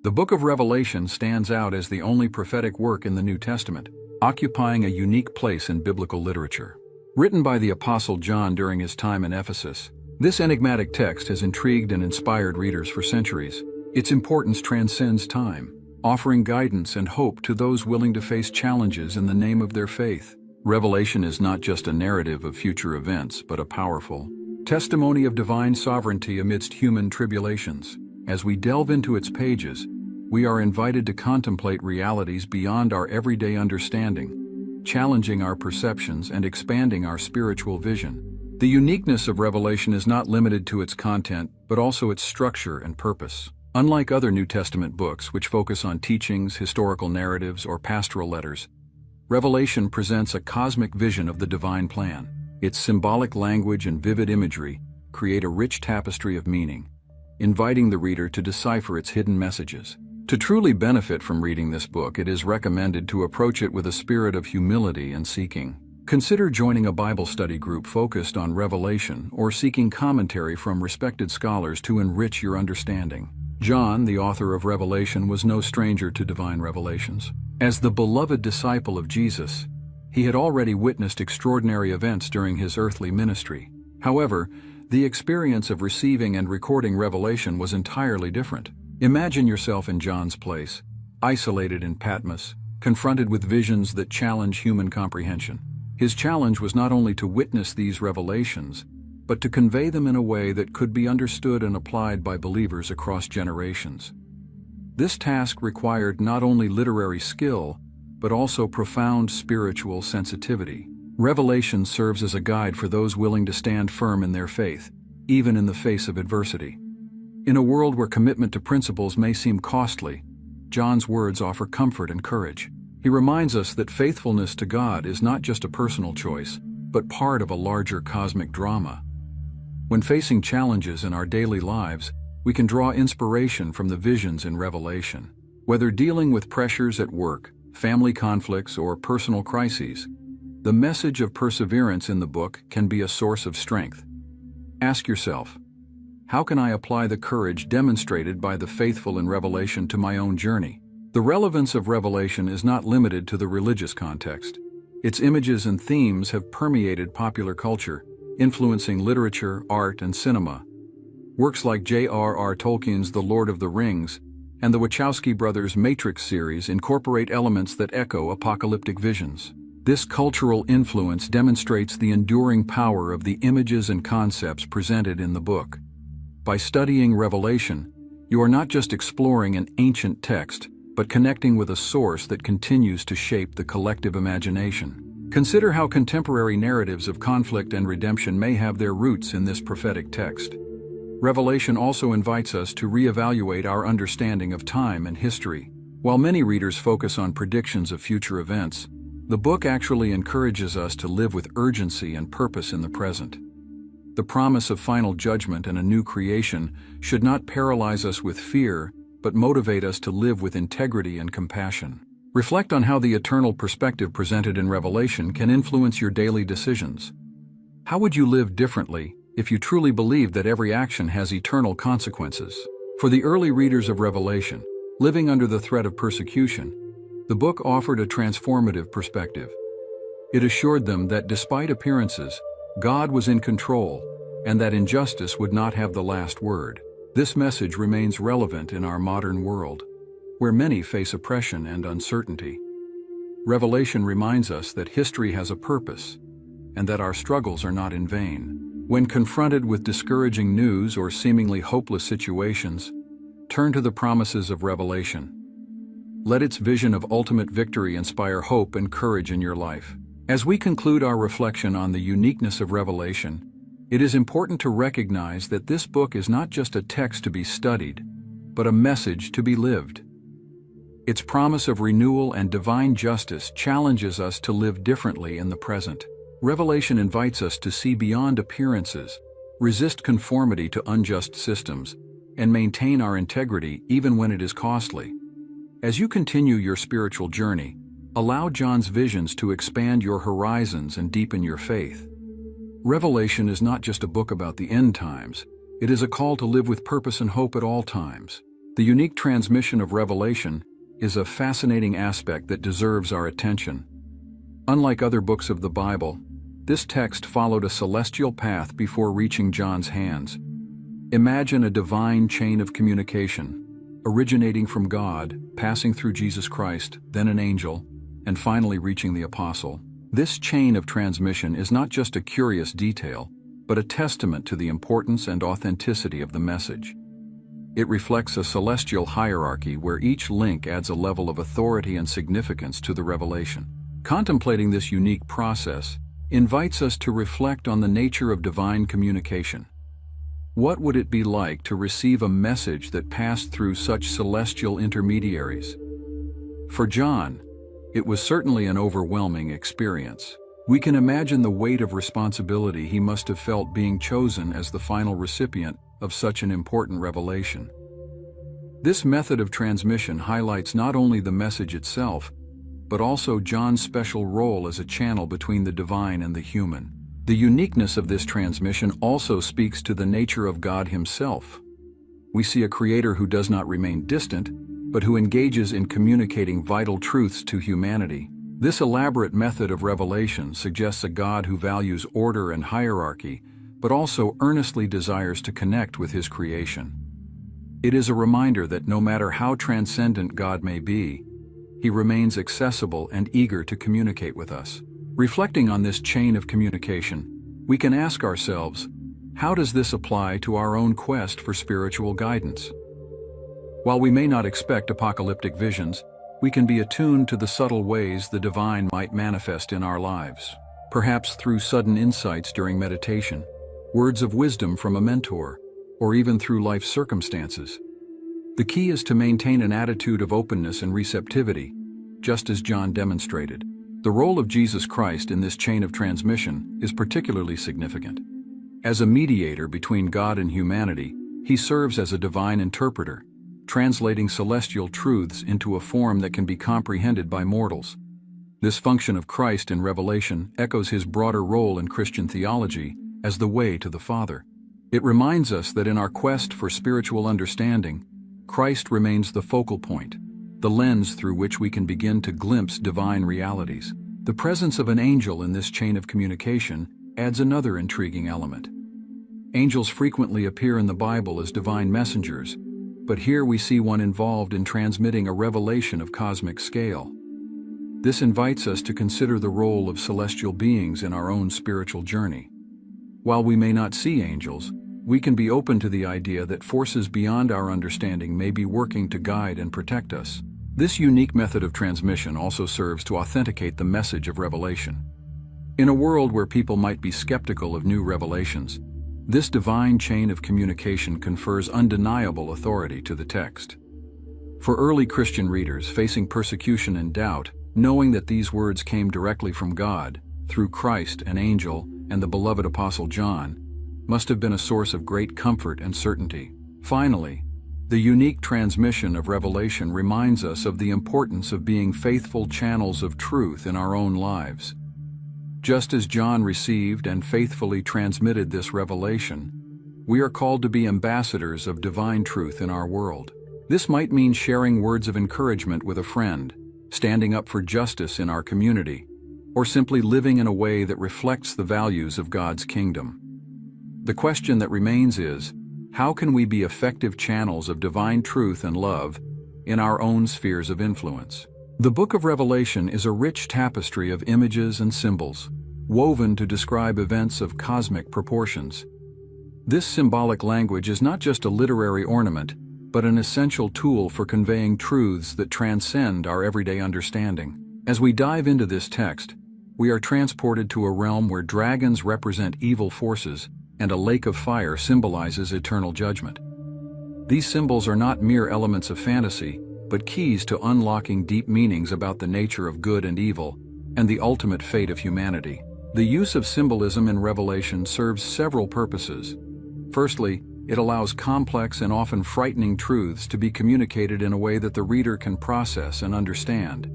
The book of Revelation stands out as the only prophetic work in the New Testament, occupying a unique place in biblical literature. Written by the Apostle John during his time in Ephesus, this enigmatic text has intrigued and inspired readers for centuries. Its importance transcends time, offering guidance and hope to those willing to face challenges in the name of their faith. Revelation is not just a narrative of future events, but a powerful testimony of divine sovereignty amidst human tribulations. As we delve into its pages, we are invited to contemplate realities beyond our everyday understanding, challenging our perceptions and expanding our spiritual vision. The uniqueness of Revelation is not limited to its content, but also its structure and purpose. Unlike other New Testament books which focus on teachings, historical narratives, or pastoral letters, Revelation presents a cosmic vision of the divine plan. Its symbolic language and vivid imagery create a rich tapestry of meaning, inviting the reader to decipher its hidden messages. To truly benefit from reading this book, it is recommended to approach it with a spirit of humility and seeking. Consider joining a Bible study group focused on Revelation or seeking commentary from respected scholars to enrich your understanding. John, the author of Revelation, was no stranger to divine revelations. As the beloved disciple of Jesus, he had already witnessed extraordinary events during his earthly ministry. However, the experience of receiving and recording revelation was entirely different. Imagine yourself in John's place, isolated in Patmos, confronted with visions that challenge human comprehension. His challenge was not only to witness these revelations, but to convey them in a way that could be understood and applied by believers across generations. This task required not only literary skill, but also profound spiritual sensitivity. Revelation serves as a guide for those willing to stand firm in their faith, even in the face of adversity. In a world where commitment to principles may seem costly, John's words offer comfort and courage. He reminds us that faithfulness to God is not just a personal choice, but part of a larger cosmic drama. When facing challenges in our daily lives, we can draw inspiration from the visions in Revelation. Whether dealing with pressures at work, family conflicts, or personal crises, the message of perseverance in the book can be a source of strength. Ask yourself, how can I apply the courage demonstrated by the faithful in Revelation to my own journey? The relevance of Revelation is not limited to the religious context. Its images and themes have permeated popular culture, influencing literature, art, and cinema. Works like J.R.R. Tolkien's The Lord of the Rings and the Wachowski brothers' Matrix series incorporate elements that echo apocalyptic visions. This cultural influence demonstrates the enduring power of the images and concepts presented in the book. By studying Revelation, you are not just exploring an ancient text, but connecting with a source that continues to shape the collective imagination. Consider how contemporary narratives of conflict and redemption may have their roots in this prophetic text. Revelation also invites us to reevaluate our understanding of time and history. While many readers focus on predictions of future events, the book actually encourages us to live with urgency and purpose in the present. The promise of final judgment and a new creation should not paralyze us with fear, but motivate us to live with integrity and compassion. Reflect on how the eternal perspective presented in Revelation can influence your daily decisions. How would you live differently if you truly believed that every action has eternal consequences? For the early readers of Revelation, living under the threat of persecution, the book offered a transformative perspective. It assured them that despite appearances, God was in control, and that injustice would not have the last word. This message remains relevant in our modern world, where many face oppression and uncertainty. Revelation reminds us that history has a purpose, and that our struggles are not in vain. When confronted with discouraging news or seemingly hopeless situations, turn to the promises of Revelation. Let its vision of ultimate victory inspire hope and courage in your life. As we conclude our reflection on the uniqueness of Revelation, it is important to recognize that this book is not just a text to be studied, but a message to be lived. Its promise of renewal and divine justice challenges us to live differently in the present. Revelation invites us to see beyond appearances, resist conformity to unjust systems, and maintain our integrity even when it is costly. As you continue your spiritual journey, allow John's visions to expand your horizons and deepen your faith. Revelation is not just a book about the end times, it is a call to live with purpose and hope at all times. The unique transmission of revelation is a fascinating aspect that deserves our attention. Unlike other books of the Bible, this text followed a celestial path before reaching John's hands. Imagine a divine chain of communication, originating from God, passing through Jesus Christ, then an angel, and finally reaching the apostle. This chain of transmission is not just a curious detail, but a testament to the importance and authenticity of the message. It reflects a celestial hierarchy where each link adds a level of authority and significance to the revelation. Contemplating this unique process invites us to reflect on the nature of divine communication. What would it be like to receive a message that passed through such celestial intermediaries? For John, it was certainly an overwhelming experience. We can imagine the weight of responsibility he must have felt being chosen as the final recipient of such an important revelation. This method of transmission highlights not only the message itself, but also John's special role as a channel between the divine and the human. The uniqueness of this transmission also speaks to the nature of God himself. We see a creator who does not remain distant, but who engages in communicating vital truths to humanity. This elaborate method of revelation suggests a God who values order and hierarchy, but also earnestly desires to connect with his creation. It is a reminder that no matter how transcendent God may be, he remains accessible and eager to communicate with us. Reflecting on this chain of communication, we can ask ourselves, how does this apply to our own quest for spiritual guidance? While we may not expect apocalyptic visions, we can be attuned to the subtle ways the divine might manifest in our lives. Perhaps through sudden insights during meditation, words of wisdom from a mentor, or even through life circumstances. The key is to maintain an attitude of openness and receptivity, just as John demonstrated. The role of Jesus Christ in this chain of transmission is particularly significant. As a mediator between God and humanity, he serves as a divine interpreter, translating celestial truths into a form that can be comprehended by mortals. This function of Christ in Revelation echoes his broader role in Christian theology as the way to the Father. It reminds us that in our quest for spiritual understanding, Christ remains the focal point, the lens through which we can begin to glimpse divine realities. The presence of an angel in this chain of communication adds another intriguing element. Angels frequently appear in the Bible as divine messengers, but here we see one involved in transmitting a revelation of cosmic scale. This invites us to consider the role of celestial beings in our own spiritual journey. While we may not see angels, we can be open to the idea that forces beyond our understanding may be working to guide and protect us. This unique method of transmission also serves to authenticate the message of revelation. In a world where people might be skeptical of new revelations, this divine chain of communication confers undeniable authority to the text. For early Christian readers facing persecution and doubt, knowing that these words came directly from God, through Christ, an angel, and the beloved Apostle John, must have been a source of great comfort and certainty. Finally, the unique transmission of revelation reminds us of the importance of being faithful channels of truth in our own lives. Just as John received and faithfully transmitted this revelation, we are called to be ambassadors of divine truth in our world. This might mean sharing words of encouragement with a friend, standing up for justice in our community, or simply living in a way that reflects the values of God's kingdom. The question that remains is, how can we be effective channels of divine truth and love in our own spheres of influence? The book of Revelation is a rich tapestry of images and symbols, woven to describe events of cosmic proportions. This symbolic language is not just a literary ornament, but an essential tool for conveying truths that transcend our everyday understanding. As we dive into this text, we are transported to a realm where dragons represent evil forces and a lake of fire symbolizes eternal judgment. These symbols are not mere elements of fantasy, but keys to unlocking deep meanings about the nature of good and evil and the ultimate fate of humanity. The use of symbolism in Revelation serves several purposes. Firstly, it allows complex and often frightening truths to be communicated in a way that the reader can process and understand.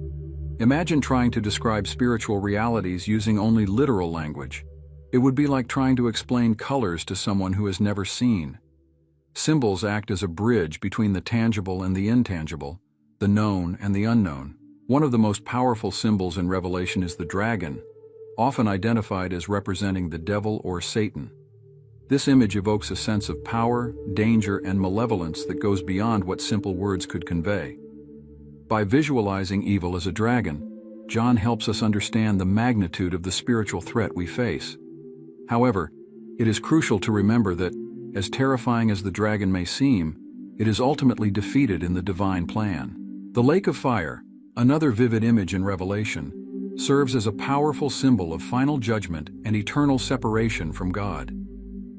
Imagine trying to describe spiritual realities using only literal language. It would be like trying to explain colors to someone who has never seen. Symbols act as a bridge between the tangible and the intangible, the known and the unknown. One of the most powerful symbols in Revelation is the dragon, often identified as representing the devil or Satan. This image evokes a sense of power, danger, and malevolence that goes beyond what simple words could convey. By visualizing evil as a dragon, John helps us understand the magnitude of the spiritual threat we face. However, it is crucial to remember that, as terrifying as the dragon may seem, it is ultimately defeated in the divine plan. The lake of fire, another vivid image in Revelation, serves as a powerful symbol of final judgment and eternal separation from God.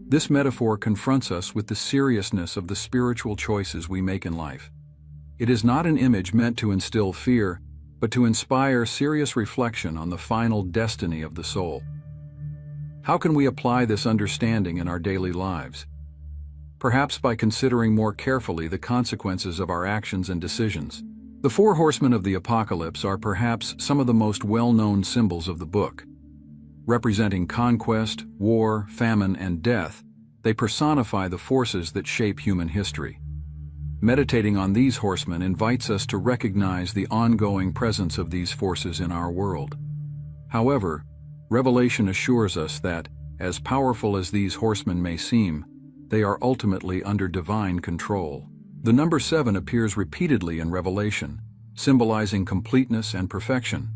This metaphor confronts us with the seriousness of the spiritual choices we make in life. It is not an image meant to instill fear, but to inspire serious reflection on the final destiny of the soul. How can we apply this understanding in our daily lives? Perhaps by considering more carefully the consequences of our actions and decisions. The four horsemen of the apocalypse are perhaps some of the most well-known symbols of the book. Representing conquest, war, famine, and death, they personify the forces that shape human history. Meditating on these horsemen invites us to recognize the ongoing presence of these forces in our world. However, Revelation assures us that, as powerful as these horsemen may seem, they are ultimately under divine control. The number 7 appears repeatedly in Revelation, symbolizing completeness and perfection.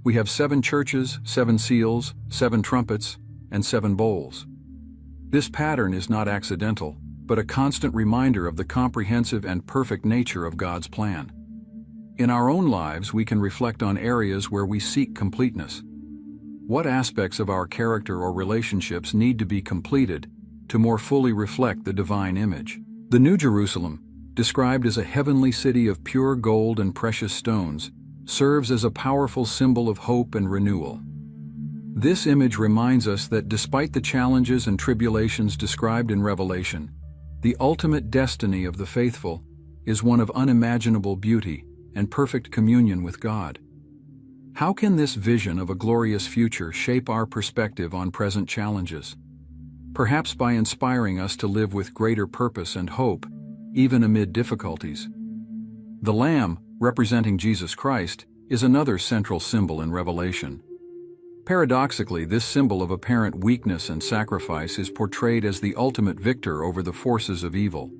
We have 7 churches, 7 seals, 7 trumpets, and 7 bowls. This pattern is not accidental, but a constant reminder of the comprehensive and perfect nature of God's plan. In our own lives, we can reflect on areas where we seek completeness. What aspects of our character or relationships need to be completed to more fully reflect the divine image? The New Jerusalem, described as a heavenly city of pure gold and precious stones, serves as a powerful symbol of hope and renewal. This image reminds us that despite the challenges and tribulations described in Revelation, the ultimate destiny of the faithful is one of unimaginable beauty and perfect communion with God. How can this vision of a glorious future shape our perspective on present challenges? Perhaps by inspiring us to live with greater purpose and hope, even amid difficulties. The Lamb, representing Jesus Christ, is another central symbol in Revelation. Paradoxically, this symbol of apparent weakness and sacrifice is portrayed as the ultimate victor over the forces of evil.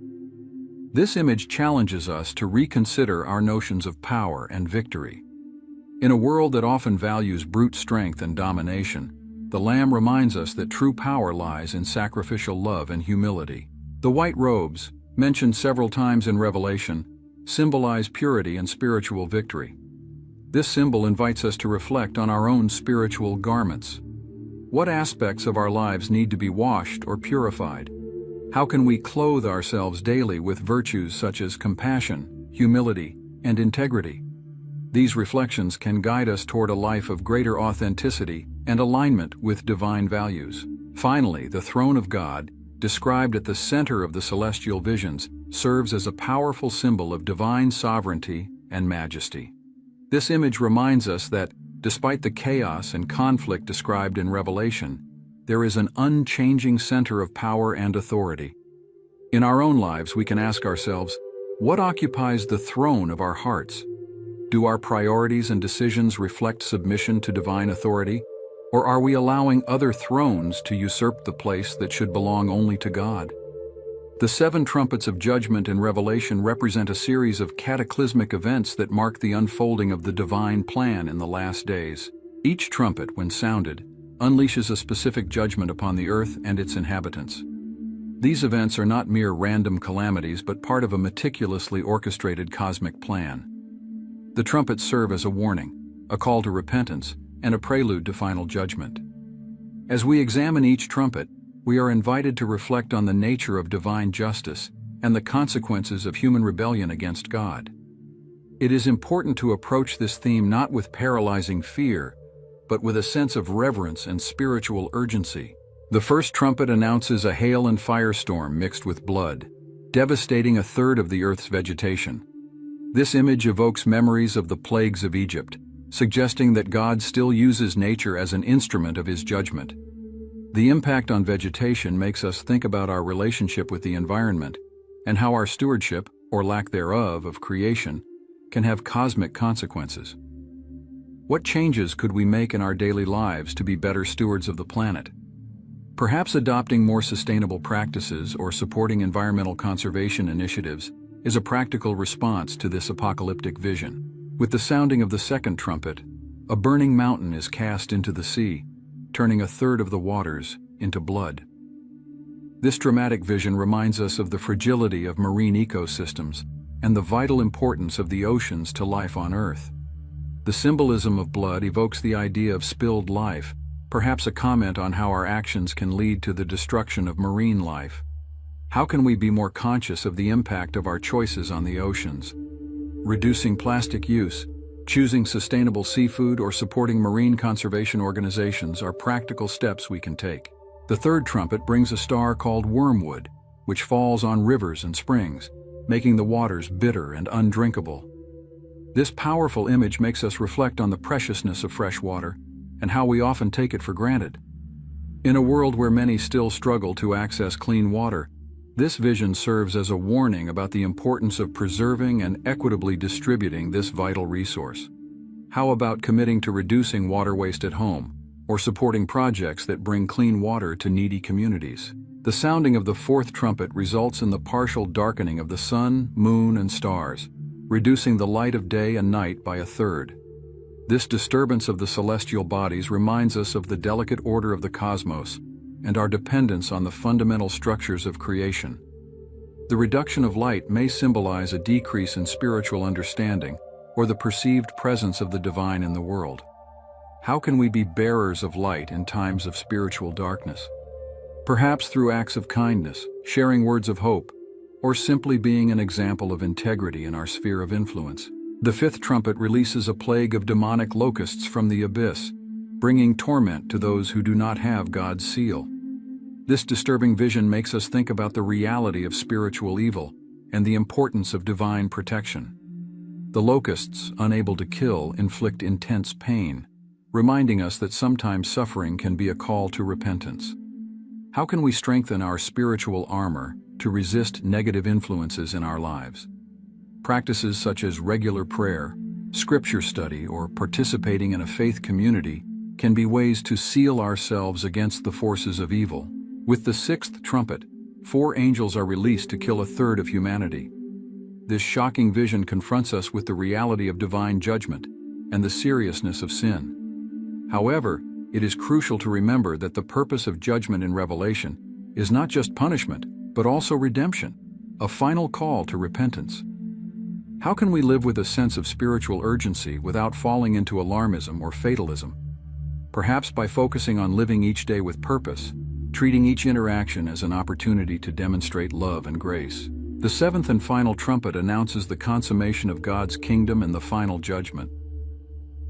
This image challenges us to reconsider our notions of power and victory. In a world that often values brute strength and domination, the Lamb reminds us that true power lies in sacrificial love and humility. The white robes, mentioned several times in Revelation, symbolize purity and spiritual victory. This symbol invites us to reflect on our own spiritual garments. What aspects of our lives need to be washed or purified? How can we clothe ourselves daily with virtues such as compassion, humility, and integrity? These reflections can guide us toward a life of greater authenticity and alignment with divine values. Finally, the throne of God, described at the center of the celestial visions, serves as a powerful symbol of divine sovereignty and majesty. This image reminds us that, despite the chaos and conflict described in Revelation, there is an unchanging center of power and authority. In our own lives, we can ask ourselves, what occupies the throne of our hearts? Do our priorities and decisions reflect submission to divine authority? Or are we allowing other thrones to usurp the place that should belong only to God? The 7 trumpets of judgment in Revelation represent a series of cataclysmic events that mark the unfolding of the divine plan in the last days. Each trumpet, when sounded, unleashes a specific judgment upon the earth and its inhabitants. These events are not mere random calamities but part of a meticulously orchestrated cosmic plan. The trumpets serve as a warning, a call to repentance, and a prelude to final judgment. As we examine each trumpet, we are invited to reflect on the nature of divine justice and the consequences of human rebellion against God. It is important to approach this theme not with paralyzing fear, but with a sense of reverence and spiritual urgency. The first trumpet announces a hail and firestorm mixed with blood, devastating a third of the earth's vegetation. This image evokes memories of the plagues of Egypt, suggesting that God still uses nature as an instrument of his judgment. The impact on vegetation makes us think about our relationship with the environment and how our stewardship, or lack thereof, of creation can have cosmic consequences. What changes could we make in our daily lives to be better stewards of the planet? Perhaps adopting more sustainable practices or supporting environmental conservation initiatives is a practical response to this apocalyptic vision. With the sounding of the second trumpet, a burning mountain is cast into the sea, turning a third of the waters into blood. This dramatic vision reminds us of the fragility of marine ecosystems and the vital importance of the oceans to life on Earth. The symbolism of blood evokes the idea of spilled life, perhaps a comment on how our actions can lead to the destruction of marine life. How can we be more conscious of the impact of our choices on the oceans? Reducing plastic use, choosing sustainable seafood, or supporting marine conservation organizations are practical steps we can take. The third trumpet brings a star called wormwood, which falls on rivers and springs, making the waters bitter and undrinkable. This powerful image makes us reflect on the preciousness of fresh water and how we often take it for granted. In a world where many still struggle to access clean water, this vision serves as a warning about the importance of preserving and equitably distributing this vital resource. How about committing to reducing water waste at home, or supporting projects that bring clean water to needy communities? The sounding of the fourth trumpet results in the partial darkening of the sun, moon, and stars, reducing the light of day and night by a third. This disturbance of the celestial bodies reminds us of the delicate order of the cosmos and our dependence on the fundamental structures of creation. The reduction of light may symbolize a decrease in spiritual understanding or the perceived presence of the divine in the world. How can we be bearers of light in times of spiritual darkness? Perhaps through acts of kindness, sharing words of hope, or simply being an example of integrity in our sphere of influence. The fifth trumpet releases a plague of demonic locusts from the abyss, bringing torment to those who do not have God's seal. This disturbing vision makes us think about the reality of spiritual evil and the importance of divine protection. The locusts, unable to kill, inflict intense pain, reminding us that sometimes suffering can be a call to repentance. How can we strengthen our spiritual armor to resist negative influences in our lives? Practices such as regular prayer, scripture study, or participating in a faith community can be ways to seal ourselves against the forces of evil. With the sixth trumpet, 4 angels are released to kill a third of humanity. This shocking vision confronts us with the reality of divine judgment and the seriousness of sin. However, it is crucial to remember that the purpose of judgment in Revelation is not just punishment, but also redemption, a final call to repentance. How can we live with a sense of spiritual urgency without falling into alarmism or fatalism? Perhaps by focusing on living each day with purpose, treating each interaction as an opportunity to demonstrate love and grace. The seventh and final trumpet announces the consummation of God's kingdom and the final judgment.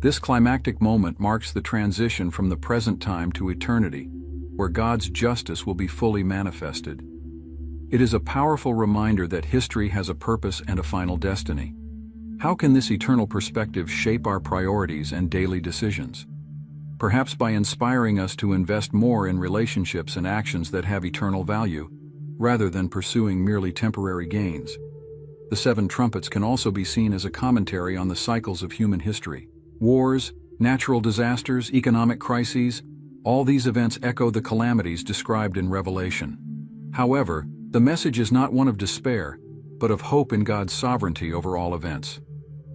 This climactic moment marks the transition from the present time to eternity, where God's justice will be fully manifested. It is a powerful reminder that history has a purpose and a final destiny. How can this eternal perspective shape our priorities and daily decisions? Perhaps by inspiring us to invest more in relationships and actions that have eternal value, rather than pursuing merely temporary gains. The 7 trumpets can also be seen as a commentary on the cycles of human history. Wars, natural disasters, economic crises, all these events echo the calamities described in Revelation. However, the message is not one of despair, but of hope in God's sovereignty over all events.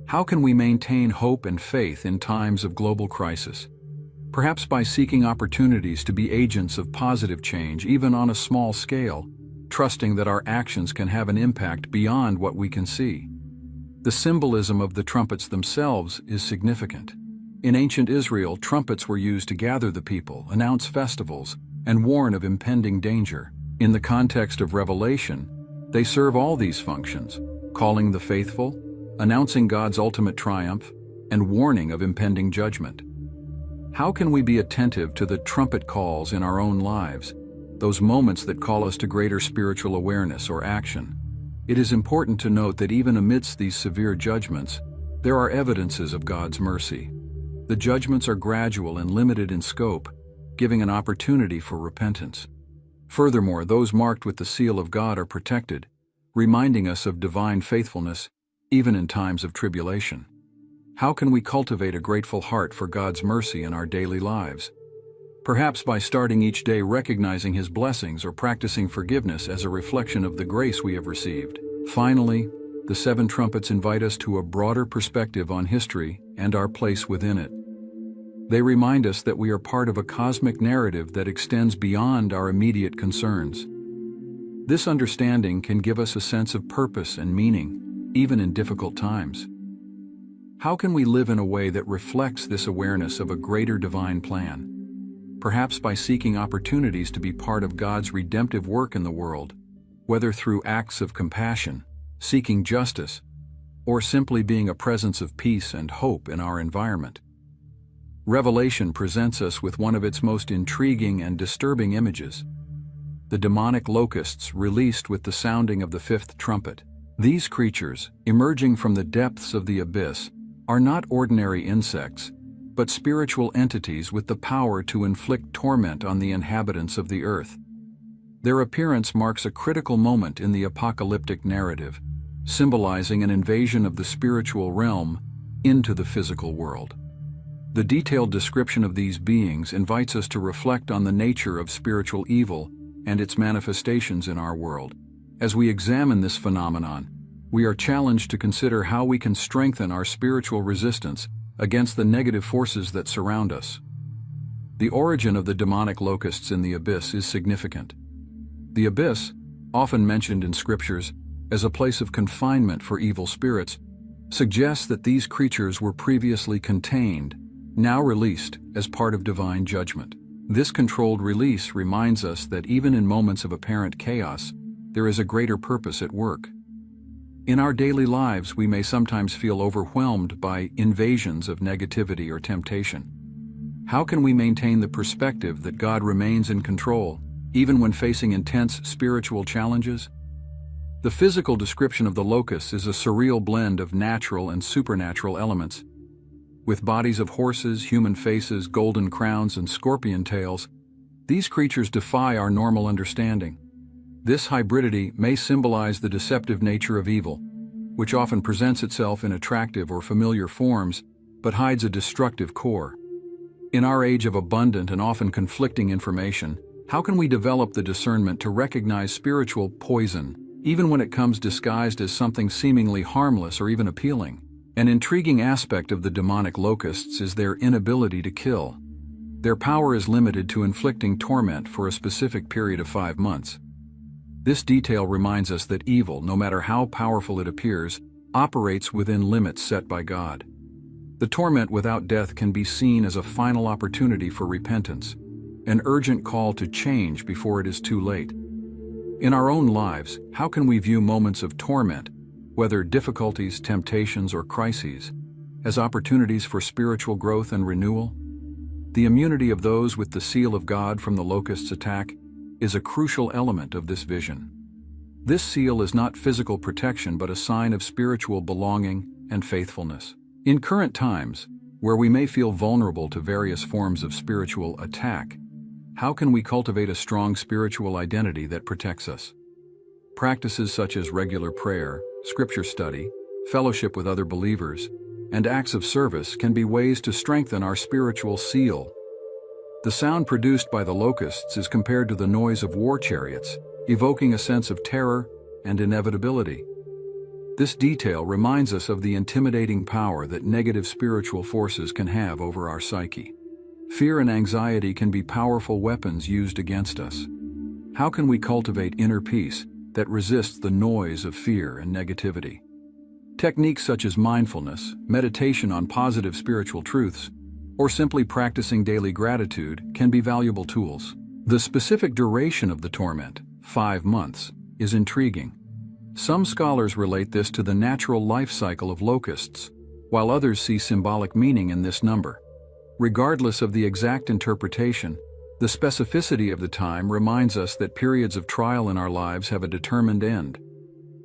How can we maintain hope and faith in times of global crisis? Perhaps by seeking opportunities to be agents of positive change, even on a small scale, trusting that our actions can have an impact beyond what we can see. The symbolism of the trumpets themselves is significant. In ancient Israel, trumpets were used to gather the people, announce festivals, and warn of impending danger. In the context of Revelation, they serve all these functions, calling the faithful, announcing God's ultimate triumph, and warning of impending judgment. How can we be attentive to the trumpet calls in our own lives, those moments that call us to greater spiritual awareness or action? It is important to note that even amidst these severe judgments, there are evidences of God's mercy. The judgments are gradual and limited in scope, giving an opportunity for repentance. Furthermore, those marked with the seal of God are protected, reminding us of divine faithfulness, even in times of tribulation. How can we cultivate a grateful heart for God's mercy in our daily lives? Perhaps by starting each day recognizing His blessings or practicing forgiveness as a reflection of the grace we have received. Finally, the seven trumpets invite us to a broader perspective on history and our place within it. They remind us that we are part of a cosmic narrative that extends beyond our immediate concerns. This understanding can give us a sense of purpose and meaning, even in difficult times. How can we live in a way that reflects this awareness of a greater divine plan? Perhaps by seeking opportunities to be part of God's redemptive work in the world, whether through acts of compassion, seeking justice, or simply being a presence of peace and hope in our environment. Revelation presents us with one of its most intriguing and disturbing images: the demonic locusts released with the sounding of the fifth trumpet. These creatures, emerging from the depths of the abyss, are not ordinary insects, but spiritual entities with the power to inflict torment on the inhabitants of the earth. Their appearance marks a critical moment in the apocalyptic narrative, symbolizing an invasion of the spiritual realm into the physical world. The detailed description of these beings invites us to reflect on the nature of spiritual evil and its manifestations in our world. As we examine this phenomenon, we are challenged to consider how we can strengthen our spiritual resistance against the negative forces that surround us. The origin of the demonic locusts in the abyss is significant. The abyss, often mentioned in scriptures as a place of confinement for evil spirits, suggests that these creatures were previously contained, now released as part of divine judgment. This controlled release reminds us that even in moments of apparent chaos, there is a greater purpose at work. In our daily lives, we may sometimes feel overwhelmed by invasions of negativity or temptation. How can we maintain the perspective that God remains in control, even when facing intense spiritual challenges? The physical description of the locusts is a surreal blend of natural and supernatural elements. With bodies of horses, human faces, golden crowns, and scorpion tails, these creatures defy our normal understanding. This hybridity may symbolize the deceptive nature of evil, which often presents itself in attractive or familiar forms, but hides a destructive core. In our age of abundant and often conflicting information, how can we develop the discernment to recognize spiritual poison, even when it comes disguised as something seemingly harmless or even appealing? An intriguing aspect of the demonic locusts is their inability to kill. Their power is limited to inflicting torment for a specific period of 5 months. This detail reminds us that evil, no matter how powerful it appears, operates within limits set by God. The torment without death can be seen as a final opportunity for repentance, an urgent call to change before it is too late. In our own lives, how can we view moments of torment, whether difficulties, temptations, or crises, as opportunities for spiritual growth and renewal? The immunity of those with the seal of God from the locust's attack is a crucial element of this vision. This seal is not physical protection but a sign of spiritual belonging and faithfulness. In current times, where we may feel vulnerable to various forms of spiritual attack, how can we cultivate a strong spiritual identity that protects us? Practices such as regular prayer, scripture study, fellowship with other believers, and acts of service can be ways to strengthen our spiritual seal. The sound produced by the locusts is compared to the noise of war chariots, evoking a sense of terror and inevitability. This detail reminds us of the intimidating power that negative spiritual forces can have over our psyche. Fear and anxiety can be powerful weapons used against us. How can we cultivate inner peace that resists the noise of fear and negativity? Techniques such as mindfulness, meditation on positive spiritual truths, or simply practicing daily gratitude can be valuable tools. The specific duration of the torment, 5 months, is intriguing. Some scholars relate this to the natural life cycle of locusts, while others see symbolic meaning in this number. Regardless of the exact interpretation, the specificity of the time reminds us that periods of trial in our lives have a determined end.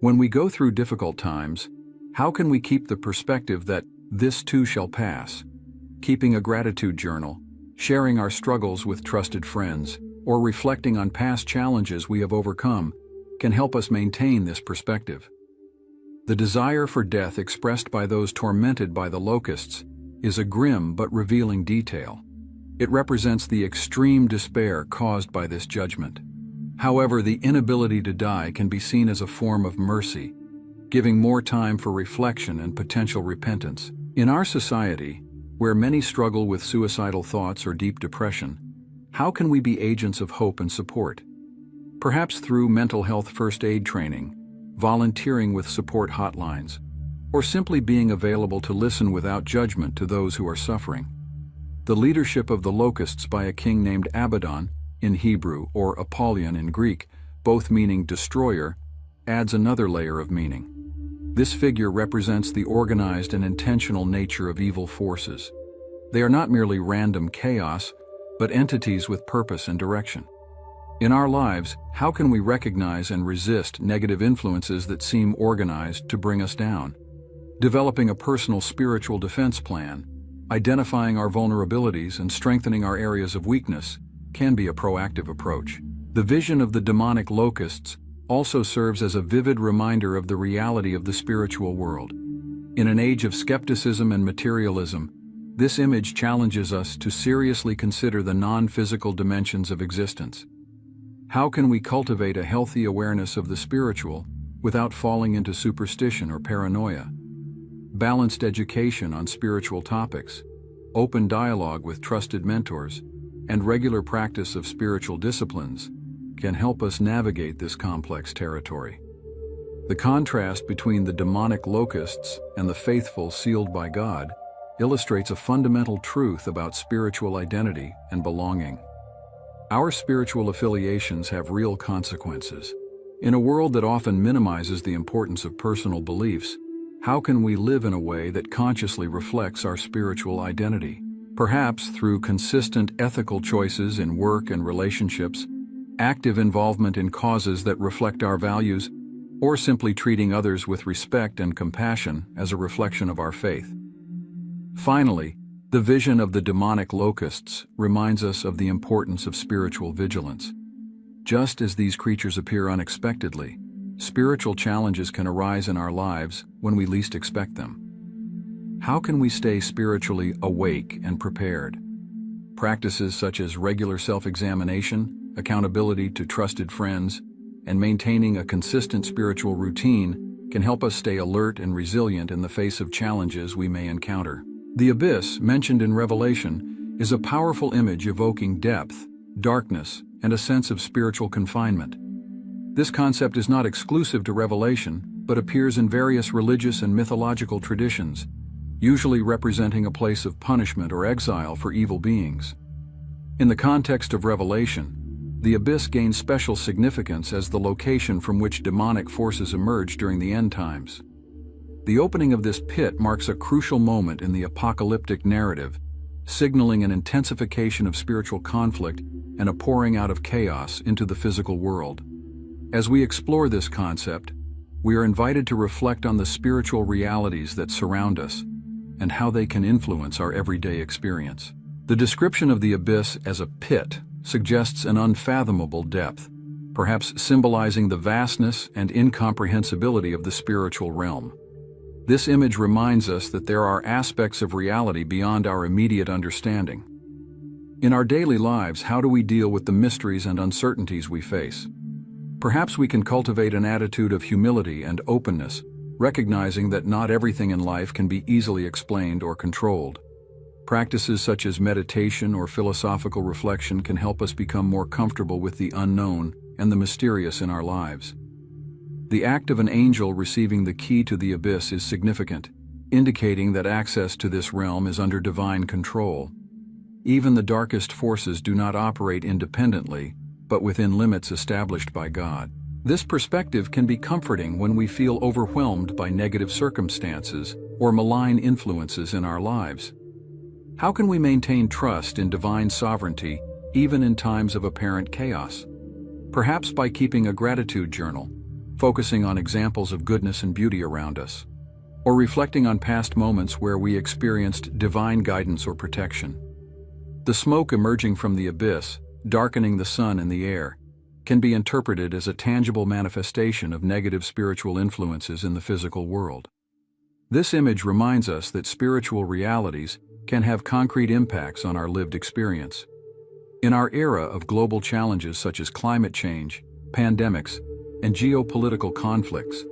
When we go through difficult times, how can we keep the perspective that this too shall pass? Keeping a gratitude journal, Sharing our struggles with trusted friends, or reflecting on past challenges we have overcome, can help us maintain this perspective. The desire for death expressed by those tormented by the locusts is a grim but revealing detail. It represents the extreme despair caused by this judgment. However, the inability to die can be seen as a form of mercy, giving more time for reflection and potential repentance. In our society, where many struggle with suicidal thoughts or deep depression, how can we be agents of hope and support? Perhaps through mental health first aid training, volunteering with support hotlines, or simply being available to listen without judgment to those who are suffering. The leadership of the locusts by a king named Abaddon, in Hebrew, or Apollyon in Greek, both meaning destroyer, adds another layer of meaning. This figure represents the organized and intentional nature of evil forces. They are not merely random chaos, but entities with purpose and direction. In our lives, how can we recognize and resist negative influences that seem organized to bring us down? Developing a personal spiritual defense plan, identifying our vulnerabilities and strengthening our areas of weakness can be a proactive approach. The vision of the demonic locusts also serves as a vivid reminder of the reality of the spiritual world. In an age of skepticism and materialism, this image challenges us to seriously consider the non-physical dimensions of existence. How can we cultivate a healthy awareness of the spiritual without falling into superstition or paranoia? Balanced education on spiritual topics, open dialogue with trusted mentors, and regular practice of spiritual disciplines can help us navigate this complex territory. The contrast between the demonic locusts and the faithful sealed by God illustrates a fundamental truth about spiritual identity and belonging. Our spiritual affiliations have real consequences. In a world that often minimizes the importance of personal beliefs, how can we live in a way that consciously reflects our spiritual identity? Perhaps through consistent ethical choices in work and relationships, active involvement in causes that reflect our values, or simply treating others with respect and compassion as a reflection of our faith. Finally, the vision of the demonic locusts reminds us of the importance of spiritual vigilance. Just as these creatures appear unexpectedly, spiritual challenges can arise in our lives when we least expect them. How can we stay spiritually awake and prepared? Practices such as regular self-examination, accountability to trusted friends, and maintaining a consistent spiritual routine can help us stay alert and resilient in the face of challenges we may encounter. The abyss, mentioned in Revelation, is a powerful image evoking depth, darkness, and a sense of spiritual confinement. This concept is not exclusive to Revelation, but appears in various religious and mythological traditions, usually representing a place of punishment or exile for evil beings. In the context of Revelation, the abyss gains special significance as the location from which demonic forces emerge during the end times. The opening of this pit marks a crucial moment in the apocalyptic narrative, signaling an intensification of spiritual conflict and a pouring out of chaos into the physical world. As we explore this concept, we are invited to reflect on the spiritual realities that surround us and how they can influence our everyday experience. The description of the abyss as a pit suggests an unfathomable depth, perhaps symbolizing the vastness and incomprehensibility of the spiritual realm. This image reminds us that there are aspects of reality beyond our immediate understanding. In our daily lives, how do we deal with the mysteries and uncertainties we face? Perhaps we can cultivate an attitude of humility and openness, recognizing that not everything in life can be easily explained or controlled. Practices such as meditation or philosophical reflection can help us become more comfortable with the unknown and the mysterious in our lives. The act of an angel receiving the key to the abyss is significant, indicating that access to this realm is under divine control. Even the darkest forces do not operate independently, but within limits established by God. This perspective can be comforting when we feel overwhelmed by negative circumstances or malign influences in our lives. How can we maintain trust in divine sovereignty even in times of apparent chaos? Perhaps by keeping a gratitude journal, focusing on examples of goodness and beauty around us, or reflecting on past moments where we experienced divine guidance or protection. The smoke emerging from the abyss, darkening the sun and the air, can be interpreted as a tangible manifestation of negative spiritual influences in the physical world. This image reminds us that spiritual realities can have concrete impacts on our lived experience. In our era of global challenges such as climate change, pandemics, and geopolitical conflicts,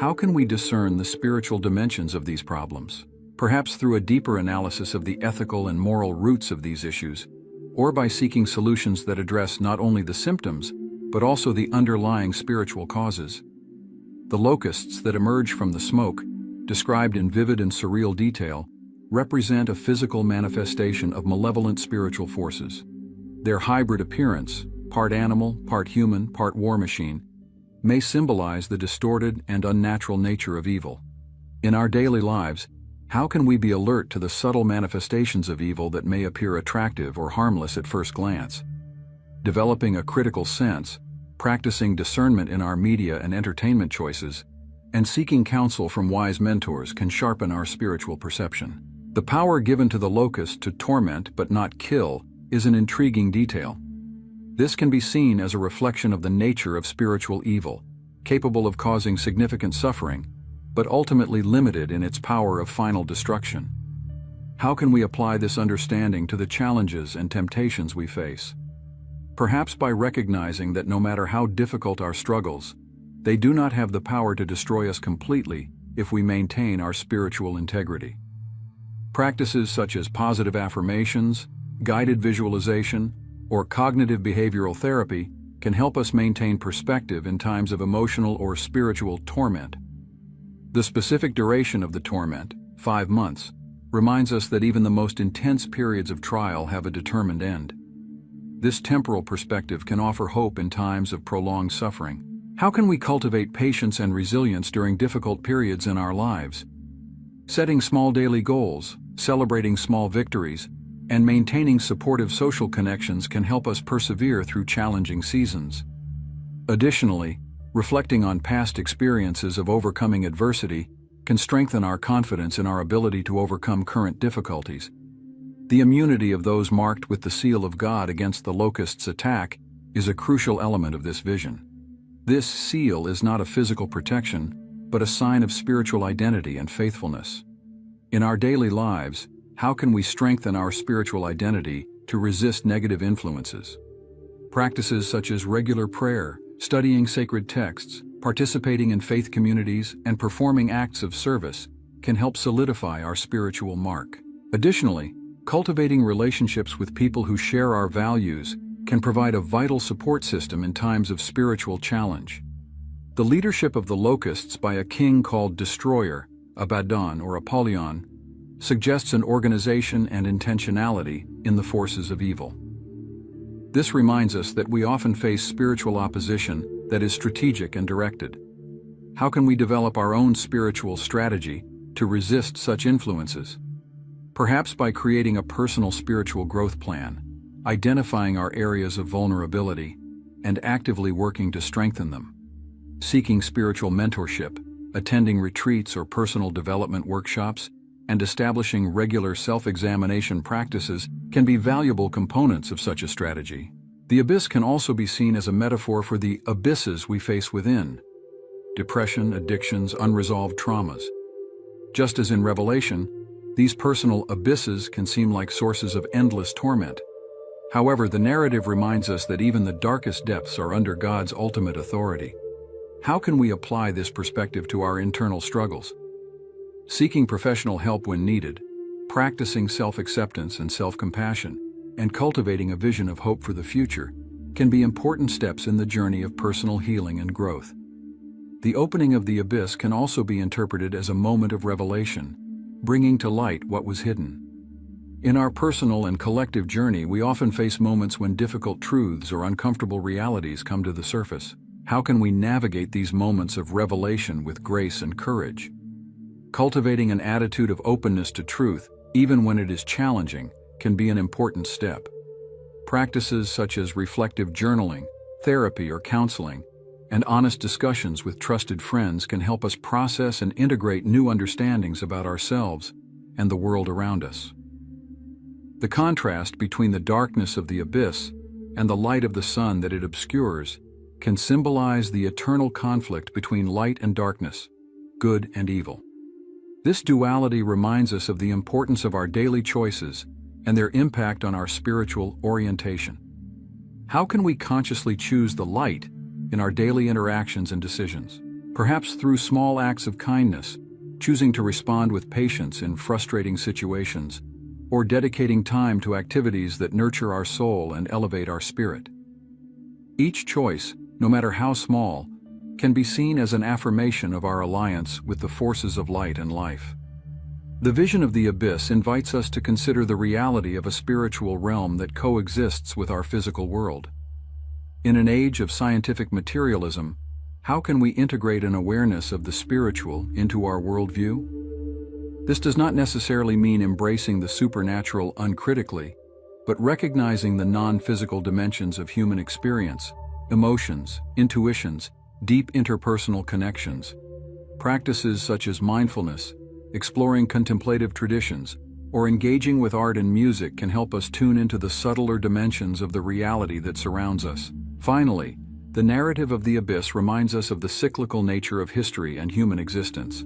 how can we discern the spiritual dimensions of these problems? Perhaps through a deeper analysis of the ethical and moral roots of these issues, or by seeking solutions that address not only the symptoms, but also the underlying spiritual causes. The locusts that emerge from the smoke, described in vivid and surreal detail, represent a physical manifestation of malevolent spiritual forces. Their hybrid appearance, part animal, part human, part war machine, may symbolize the distorted and unnatural nature of evil. In our daily lives, how can we be alert to the subtle manifestations of evil that may appear attractive or harmless at first glance? Developing a critical sense, practicing discernment in our media and entertainment choices, and seeking counsel from wise mentors can sharpen our spiritual perception. The power given to the locust to torment but not kill is an intriguing detail. This can be seen as a reflection of the nature of spiritual evil, capable of causing significant suffering, but ultimately limited in its power of final destruction. How can we apply this understanding to the challenges and temptations we face? Perhaps by recognizing that no matter how difficult our struggles, they do not have the power to destroy us completely if we maintain our spiritual integrity. Practices such as positive affirmations, guided visualization, or cognitive behavioral therapy can help us maintain perspective in times of emotional or spiritual torment. The specific duration of the torment, 5 months, reminds us that even the most intense periods of trial have a determined end. This temporal perspective can offer hope in times of prolonged suffering. How can we cultivate patience and resilience during difficult periods in our lives? Setting small daily goals, celebrating small victories, and maintaining supportive social connections can help us persevere through challenging seasons. Additionally, reflecting on past experiences of overcoming adversity can strengthen our confidence in our ability to overcome current difficulties. The immunity of those marked with the seal of God against the locust's attack is a crucial element of this vision. This seal is not a physical protection, but a sign of spiritual identity and faithfulness. In our daily lives, how can we strengthen our spiritual identity to resist negative influences? Practices such as regular prayer, studying sacred texts, participating in faith communities, and performing acts of service can help solidify our spiritual mark. Additionally, cultivating relationships with people who share our values can provide a vital support system in times of spiritual challenge. The leadership of the locusts by a king called Destroyer, Abaddon or Apollyon, suggests an organization and intentionality in the forces of evil. This reminds us that we often face spiritual opposition that is strategic and directed. How can we develop our own spiritual strategy to resist such influences? Perhaps by creating a personal spiritual growth plan, identifying our areas of vulnerability, and actively working to strengthen them. Seeking spiritual mentorship, attending retreats or personal development workshops, and establishing regular self-examination practices can be valuable components of such a strategy. The abyss can also be seen as a metaphor for the abysses we face within: depression, addictions, unresolved traumas. Just as in Revelation, these personal abysses can seem like sources of endless torment. However, the narrative reminds us that even the darkest depths are under God's ultimate authority. How can we apply this perspective to our internal struggles? Seeking professional help when needed, practicing self-acceptance and self-compassion, and cultivating a vision of hope for the future can be important steps in the journey of personal healing and growth. The opening of the abyss can also be interpreted as a moment of revelation, bringing to light what was hidden. In our personal and collective journey, we often face moments when difficult truths or uncomfortable realities come to the surface. How can we navigate these moments of revelation with grace and courage? Cultivating an attitude of openness to truth, even when it is challenging, can be an important step. Practices such as reflective journaling, therapy or counseling, and honest discussions with trusted friends can help us process and integrate new understandings about ourselves and the world around us. The contrast between the darkness of the abyss and the light of the sun that it obscures can symbolize the eternal conflict between light and darkness, good and evil. This duality reminds us of the importance of our daily choices and their impact on our spiritual orientation. How can we consciously choose the light in our daily interactions and decisions? Perhaps through small acts of kindness, choosing to respond with patience in frustrating situations, or dedicating time to activities that nurture our soul and elevate our spirit. Each choice, no matter how small, can be seen as an affirmation of our alliance with the forces of light and life. The vision of the abyss invites us to consider the reality of a spiritual realm that coexists with our physical world. In an age of scientific materialism, how can we integrate an awareness of the spiritual into our worldview? This does not necessarily mean embracing the supernatural uncritically, but recognizing the non-physical dimensions of human experience, emotions, intuitions, deep interpersonal connections. Practices such as mindfulness, exploring contemplative traditions, or engaging with art and music can help us tune into the subtler dimensions of the reality that surrounds us. Finally, the narrative of the abyss reminds us of the cyclical nature of history and human existence.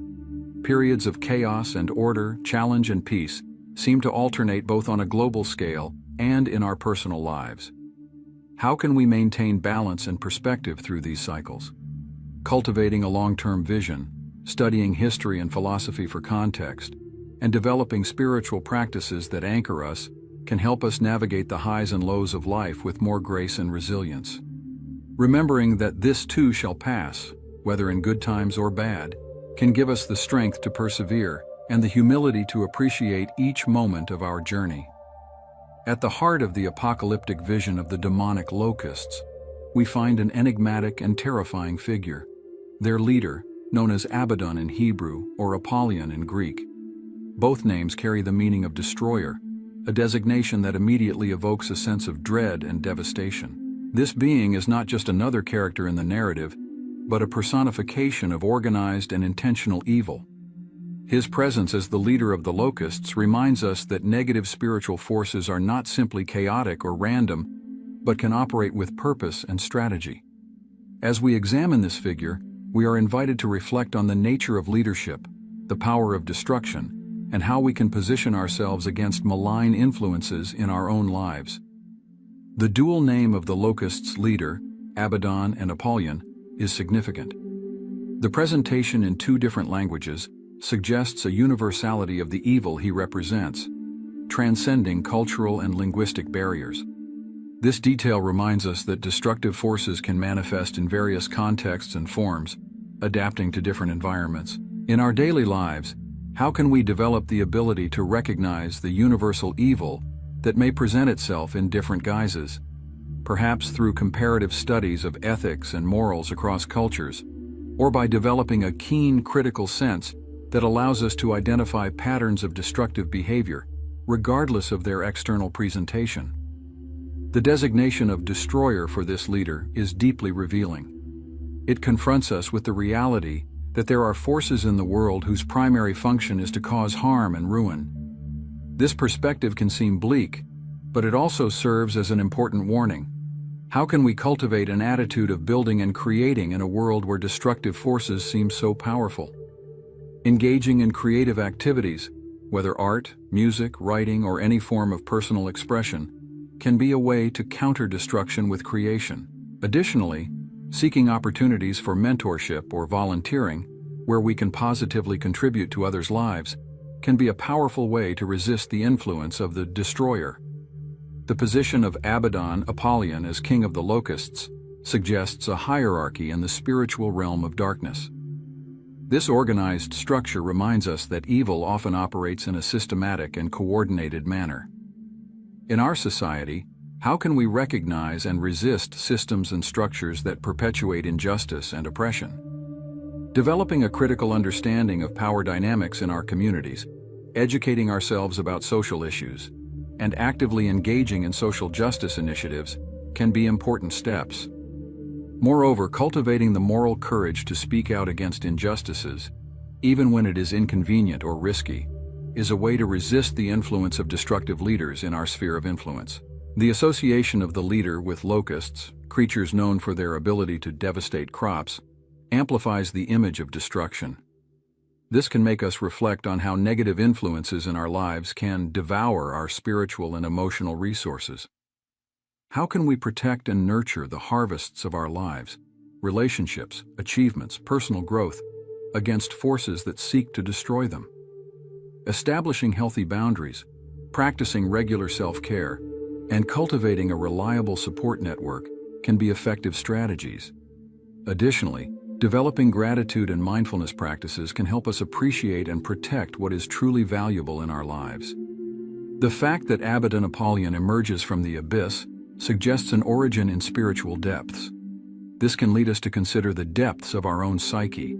Periods of chaos and order, challenge and peace seem to alternate both on a global scale and in our personal lives. How can we maintain balance and perspective through these cycles? Cultivating a long-term vision, studying history and philosophy for context, and developing spiritual practices that anchor us can help us navigate the highs and lows of life with more grace and resilience. Remembering that this too shall pass, whether in good times or bad, can give us the strength to persevere and the humility to appreciate each moment of our journey. At the heart of the apocalyptic vision of the demonic locusts, we find an enigmatic and terrifying figure. Their leader, known as Abaddon in Hebrew or Apollyon in Greek. Both names carry the meaning of destroyer, a designation that immediately evokes a sense of dread and devastation. This being is not just another character in the narrative, but a personification of organized and intentional evil. His presence as the leader of the locusts reminds us that negative spiritual forces are not simply chaotic or random, but can operate with purpose and strategy. As we examine this figure, we are invited to reflect on the nature of leadership, the power of destruction, and how we can position ourselves against malign influences in our own lives. The dual name of the locusts' leader, Abaddon and Apollyon, is significant. The presentation in two different languages suggests a universality of the evil he represents, transcending cultural and linguistic barriers. This detail reminds us that destructive forces can manifest in various contexts and forms, adapting to different environments. In our daily lives, how can we develop the ability to recognize the universal evil that may present itself in different guises? Perhaps through comparative studies of ethics and morals across cultures, or by developing a keen critical sense that allows us to identify patterns of destructive behavior, regardless of their external presentation. The designation of destroyer for this leader is deeply revealing. It confronts us with the reality that there are forces in the world whose primary function is to cause harm and ruin. This perspective can seem bleak, but it also serves as an important warning. How can we cultivate an attitude of building and creating in a world where destructive forces seem so powerful? Engaging in creative activities, whether art, music, writing, or any form of personal expression, can be a way to counter destruction with creation. Additionally, seeking opportunities for mentorship or volunteering, where we can positively contribute to others' lives, can be a powerful way to resist the influence of the destroyer. The position of Abaddon Apollyon as king of the locusts suggests a hierarchy in the spiritual realm of darkness. This organized structure reminds us that evil often operates in a systematic and coordinated manner. In our society, how can we recognize and resist systems and structures that perpetuate injustice and oppression? Developing a critical understanding of power dynamics in our communities, educating ourselves about social issues, and actively engaging in social justice initiatives can be important steps. Moreover, cultivating the moral courage to speak out against injustices, even when it is inconvenient or risky, is a way to resist the influence of destructive leaders in our sphere of influence. The association of the leader with locusts, creatures known for their ability to devastate crops, amplifies the image of destruction. This can make us reflect on how negative influences in our lives can devour our spiritual and emotional resources. How can we protect and nurture the harvests of our lives, relationships, achievements, personal growth, against forces that seek to destroy them? Establishing healthy boundaries, practicing regular self-care, and cultivating a reliable support network can be effective strategies. Additionally, developing gratitude and mindfulness practices can help us appreciate and protect what is truly valuable in our lives. The fact that Abaddon Apollyon emerges from the abyss suggests an origin in spiritual depths. This can lead us to consider the depths of our own psyche,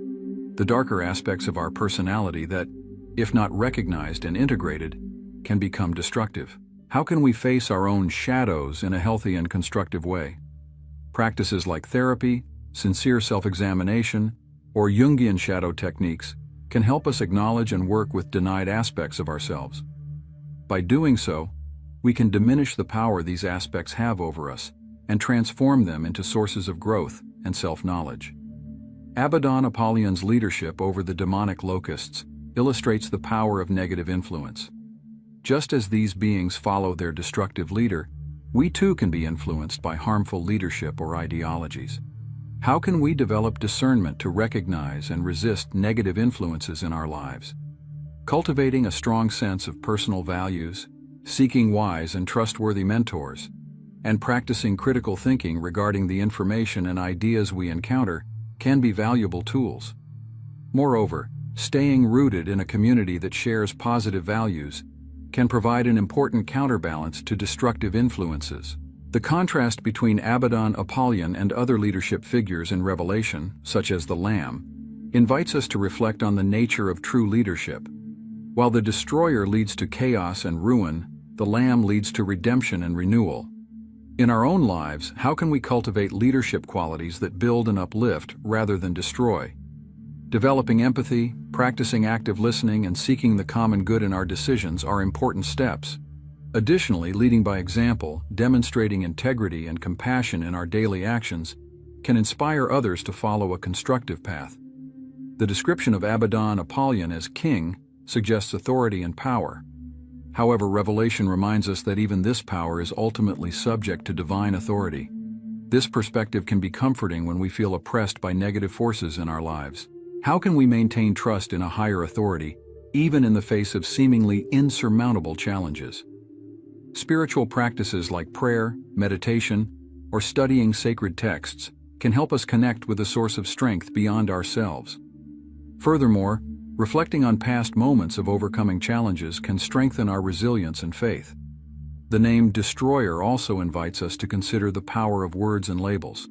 the darker aspects of our personality that, if not recognized and integrated, can become destructive. How can we face our own shadows in a healthy and constructive way? Practices like therapy, sincere self-examination, or Jungian shadow techniques can help us acknowledge and work with denied aspects of ourselves. By doing so, we can diminish the power these aspects have over us and transform them into sources of growth and self-knowledge. Abaddon Apollyon's leadership over the demonic locusts illustrates the power of negative influence. Just as these beings follow their destructive leader, we too can be influenced by harmful leadership or ideologies. How can we develop discernment to recognize and resist negative influences in our lives? Cultivating a strong sense of personal values, seeking wise and trustworthy mentors, and practicing critical thinking regarding the information and ideas we encounter can be valuable tools. Moreover, staying rooted in a community that shares positive values can provide an important counterbalance to destructive influences. The contrast between Abaddon Apollyon and other leadership figures in Revelation, such as the Lamb, invites us to reflect on the nature of true leadership. While the destroyer leads to chaos and ruin, the Lamb leads to redemption and renewal. In our own lives, how can we cultivate leadership qualities that build and uplift rather than destroy? Developing empathy, practicing active listening, and seeking the common good in our decisions are important steps. Additionally, leading by example, demonstrating integrity and compassion in our daily actions, can inspire others to follow a constructive path. The description of Abaddon Apollyon as king suggests authority and power. However, Revelation reminds us that even this power is ultimately subject to divine authority. This perspective can be comforting when we feel oppressed by negative forces in our lives. How can we maintain trust in a higher authority, even in the face of seemingly insurmountable challenges? Spiritual practices like prayer, meditation, or studying sacred texts can help us connect with a source of strength beyond ourselves. Furthermore, reflecting on past moments of overcoming challenges can strengthen our resilience and faith. The name Destroyer also invites us to consider the power of words and labels.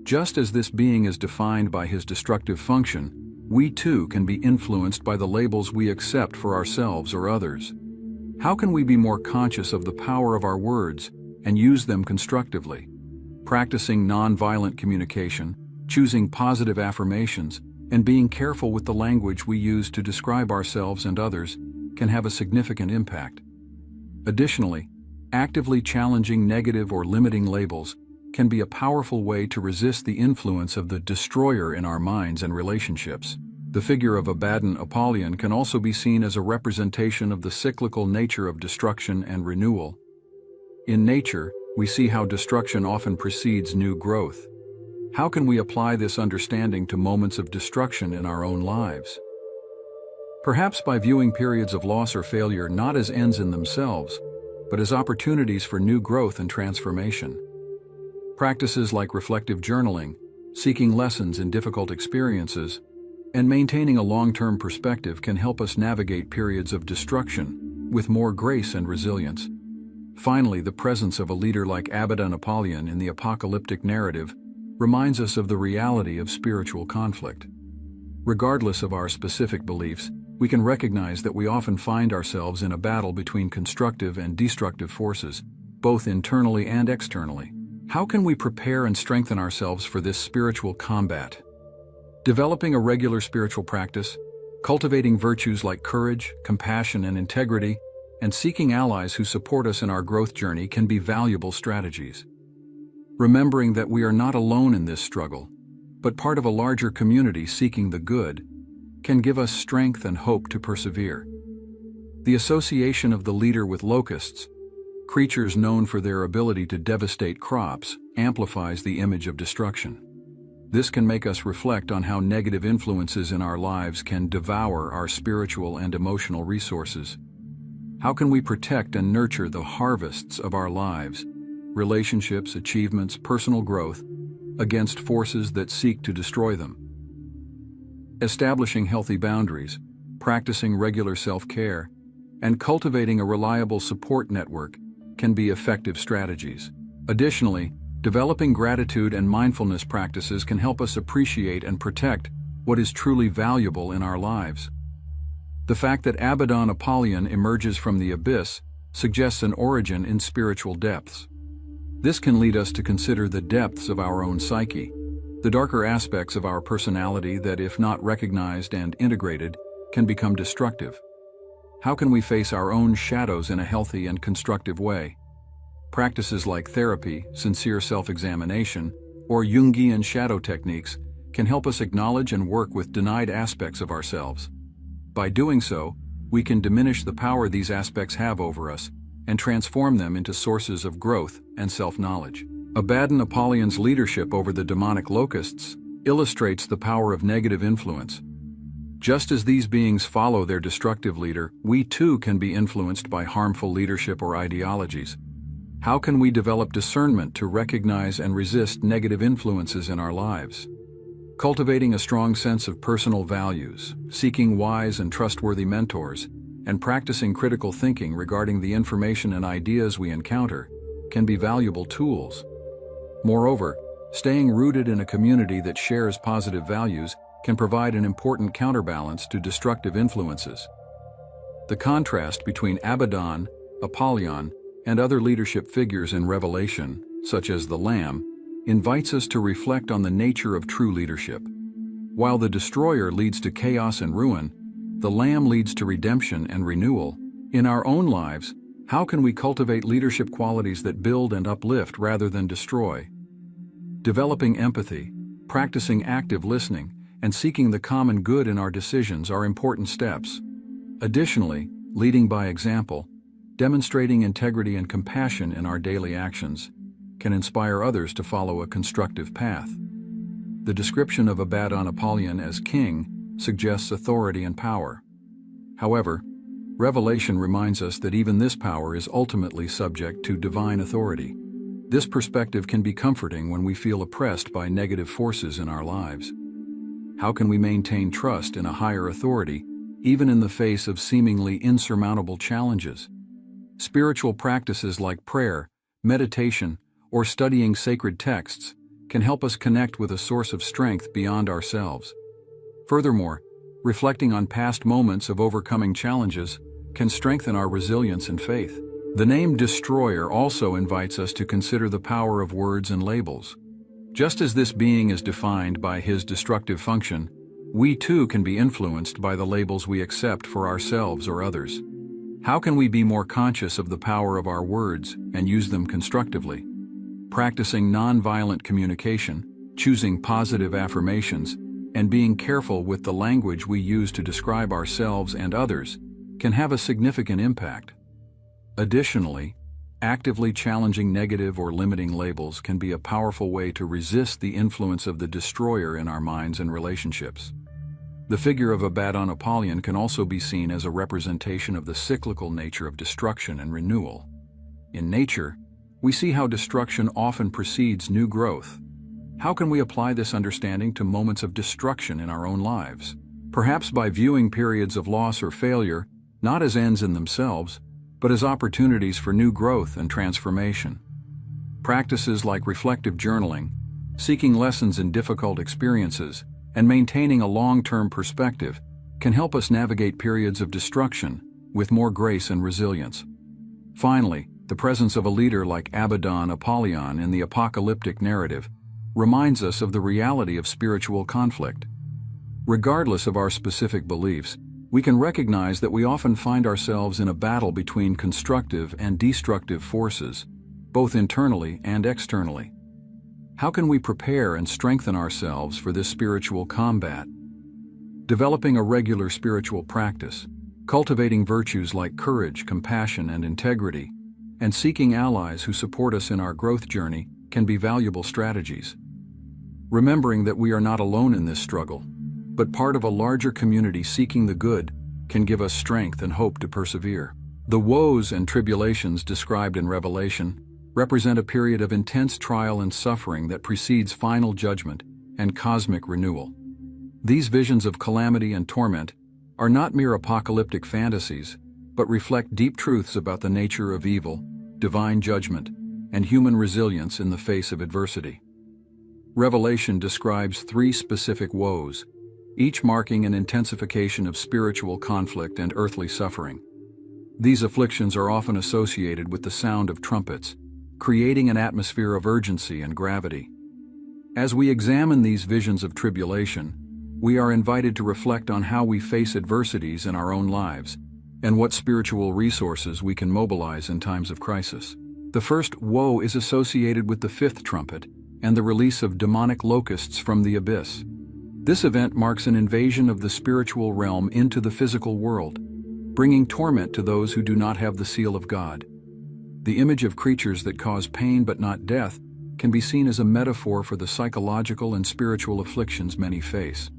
Just as this being is defined by his destructive function, we too can be influenced by the labels we accept for ourselves or others. How can we be more conscious of the power of our words and use them constructively? Practicing nonviolent communication, choosing positive affirmations, and being careful with the language we use to describe ourselves and others can have a significant impact. Additionally, actively challenging negative or limiting labels can be a powerful way to resist the influence of the destroyer in our minds and relationships. The figure of Abaddon Apollyon can also be seen as a representation of the cyclical nature of destruction and renewal. In nature, we see how destruction often precedes new growth. How can we apply this understanding to moments of destruction in our own lives? Perhaps by viewing periods of loss or failure not as ends in themselves, but as opportunities for new growth and transformation. Practices like reflective journaling, seeking lessons in difficult experiences, and maintaining a long-term perspective can help us navigate periods of destruction with more grace and resilience. Finally, the presence of a leader like Abaddon Apollyon in the apocalyptic narrative reminds us of the reality of spiritual conflict. Regardless of our specific beliefs, we can recognize that we often find ourselves in a battle between constructive and destructive forces, both internally and externally. How can we prepare and strengthen ourselves for this spiritual combat? Developing a regular spiritual practice, Cultivating virtues like courage, compassion, and integrity, and seeking allies who support us in our growth journey can be valuable strategies. Remembering that we are not alone in this struggle, but part of a larger community seeking the good, can give us strength and hope to persevere. The association of the leader with locusts, creatures known for their ability to devastate crops, amplifies the image of destruction. This can make us reflect on how negative influences in our lives can devour our spiritual and emotional resources. How can we protect and nurture the harvests of our lives, relationships, achievements, personal growth, against forces that seek to destroy them? Establishing healthy boundaries, practicing regular self-care, and cultivating a reliable support network can be effective strategies. Additionally, developing gratitude and mindfulness practices can help us appreciate and protect what is truly valuable in our lives. The fact that Abaddon Apollyon emerges from the abyss suggests an origin in spiritual depths. This can lead us to consider the depths of our own psyche, the darker aspects of our personality that, if not recognized and integrated, can become destructive. How can we face our own shadows in a healthy and constructive way? Practices like therapy, sincere self-examination, or Jungian shadow techniques can help us acknowledge and work with denied aspects of ourselves. By doing so, we can diminish the power these aspects have over us and transform them into sources of growth and self-knowledge. Abaddon Apollyon's leadership over the demonic locusts illustrates the power of negative influence. Just as these beings follow their destructive leader, we too can be influenced by harmful leadership or ideologies. How can we develop discernment to recognize and resist negative influences in our lives? Cultivating a strong sense of personal values, seeking wise and trustworthy mentors, and practicing critical thinking regarding the information and ideas we encounter can be valuable tools. Moreover, staying rooted in a community that shares positive values can provide an important counterbalance to destructive influences. The contrast between Abaddon, Apollyon, and other leadership figures in Revelation, such as the Lamb, invites us to reflect on the nature of true leadership. While the destroyer leads to chaos and ruin, the Lamb leads to redemption and renewal. In our own lives, how can we cultivate leadership qualities that build and uplift rather than destroy? Developing empathy, practicing active listening, and seeking the common good in our decisions are important steps. Additionally, leading by example, demonstrating integrity and compassion in our daily actions, can inspire others to follow a constructive path. The description of Abaddon Apollyon as king suggests authority and power. However, Revelation reminds us that even this power is ultimately subject to divine authority. This perspective can be comforting when we feel oppressed by negative forces in our lives. How can we maintain trust in a higher authority, even in the face of seemingly insurmountable challenges? Spiritual practices like prayer, meditation, or studying sacred texts can help us connect with a source of strength beyond ourselves. Furthermore, reflecting on past moments of overcoming challenges can strengthen our resilience and faith. The name Destroyer also invites us to consider the power of words and labels. Just as this being is defined by his destructive function, we too can be influenced by the labels we accept for ourselves or others. How can we be more conscious of the power of our words and use them constructively? Practicing nonviolent communication, choosing positive affirmations, and being careful with the language we use to describe ourselves and others can have a significant impact. Additionally, actively challenging negative or limiting labels can be a powerful way to resist the influence of the destroyer in our minds and relationships. The figure of Abaddon Apollyon can also be seen as a representation of the cyclical nature of destruction and renewal. In nature, we see how destruction often precedes new growth. How can we apply this understanding to moments of destruction in our own lives? Perhaps by viewing periods of loss or failure not as ends in themselves, but as opportunities for new growth and transformation. Practices like reflective journaling, seeking lessons in difficult experiences, and maintaining a long-term perspective can help us navigate periods of destruction with more grace and resilience. Finally, the presence of a leader like Abaddon Apollyon in the apocalyptic narrative reminds us of the reality of spiritual conflict. Regardless of our specific beliefs, we can recognize that we often find ourselves in a battle between constructive and destructive forces, both internally and externally. How can we prepare and strengthen ourselves for this spiritual combat? Developing a regular spiritual practice, cultivating virtues like courage, compassion, and integrity, and seeking allies who support us in our growth journey can be valuable strategies. Remembering that we are not alone in this struggle, but part of a larger community seeking the good, can give us strength and hope to persevere. The woes and tribulations described in Revelation represent a period of intense trial and suffering that precedes final judgment and cosmic renewal. These visions of calamity and torment are not mere apocalyptic fantasies, but reflect deep truths about the nature of evil, divine judgment, and human resilience in the face of adversity. Revelation describes 3 specific woes, each marking an intensification of spiritual conflict and earthly suffering. These afflictions are often associated with the sound of trumpets, creating an atmosphere of urgency and gravity. As we examine these visions of tribulation, we are invited to reflect on how we face adversities in our own lives and what spiritual resources we can mobilize in times of crisis. The first woe is associated with the 5th trumpet and the release of demonic locusts from the abyss. This event marks an invasion of the spiritual realm into the physical world, bringing torment to those who do not have the seal of God. The image of creatures that cause pain but not death can be seen as a metaphor for the psychological and spiritual afflictions many face.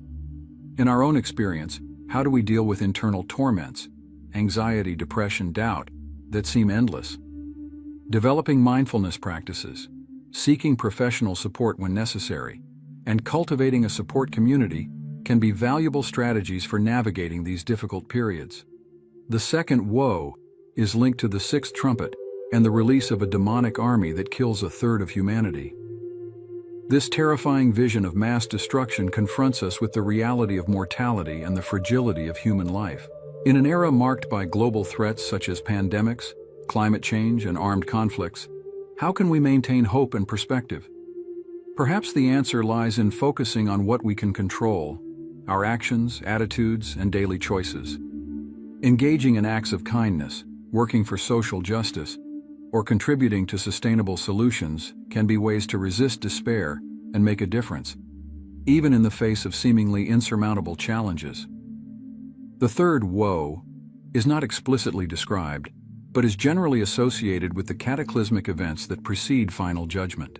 In our own experience, how do we deal with internal torments, anxiety, depression, doubt, that seem endless? Developing mindfulness practices, seeking professional support when necessary, and cultivating a support community can be valuable strategies for navigating these difficult periods. The second woe is linked to the 6th trumpet and the release of a demonic army that kills a third of humanity. This terrifying vision of mass destruction confronts us with the reality of mortality and the fragility of human life. In an era marked by global threats such as pandemics, climate change, and armed conflicts, how can we maintain hope and perspective? Perhaps the answer lies in focusing on what we can control, our actions, attitudes, and daily choices. Engaging in acts of kindness, working for social justice, or contributing to sustainable solutions can be ways to resist despair and make a difference, even in the face of seemingly insurmountable challenges. The third woe is not explicitly described, but is generally associated with the cataclysmic events that precede final judgment.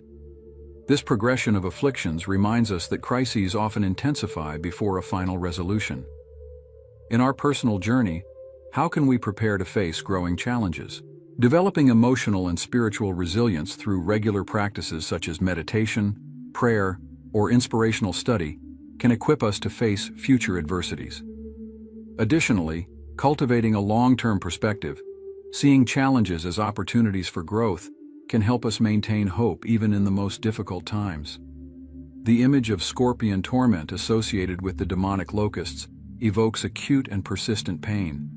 This progression of afflictions reminds us that crises often intensify before a final resolution. In our personal journey, how can we prepare to face growing challenges? Developing emotional and spiritual resilience through regular practices such as meditation, prayer, or inspirational study can equip us to face future adversities. Additionally, cultivating a long-term perspective, seeing challenges as opportunities for growth, can help us maintain hope even in the most difficult times. The image of scorpion torment associated with the demonic locusts evokes acute and persistent pain.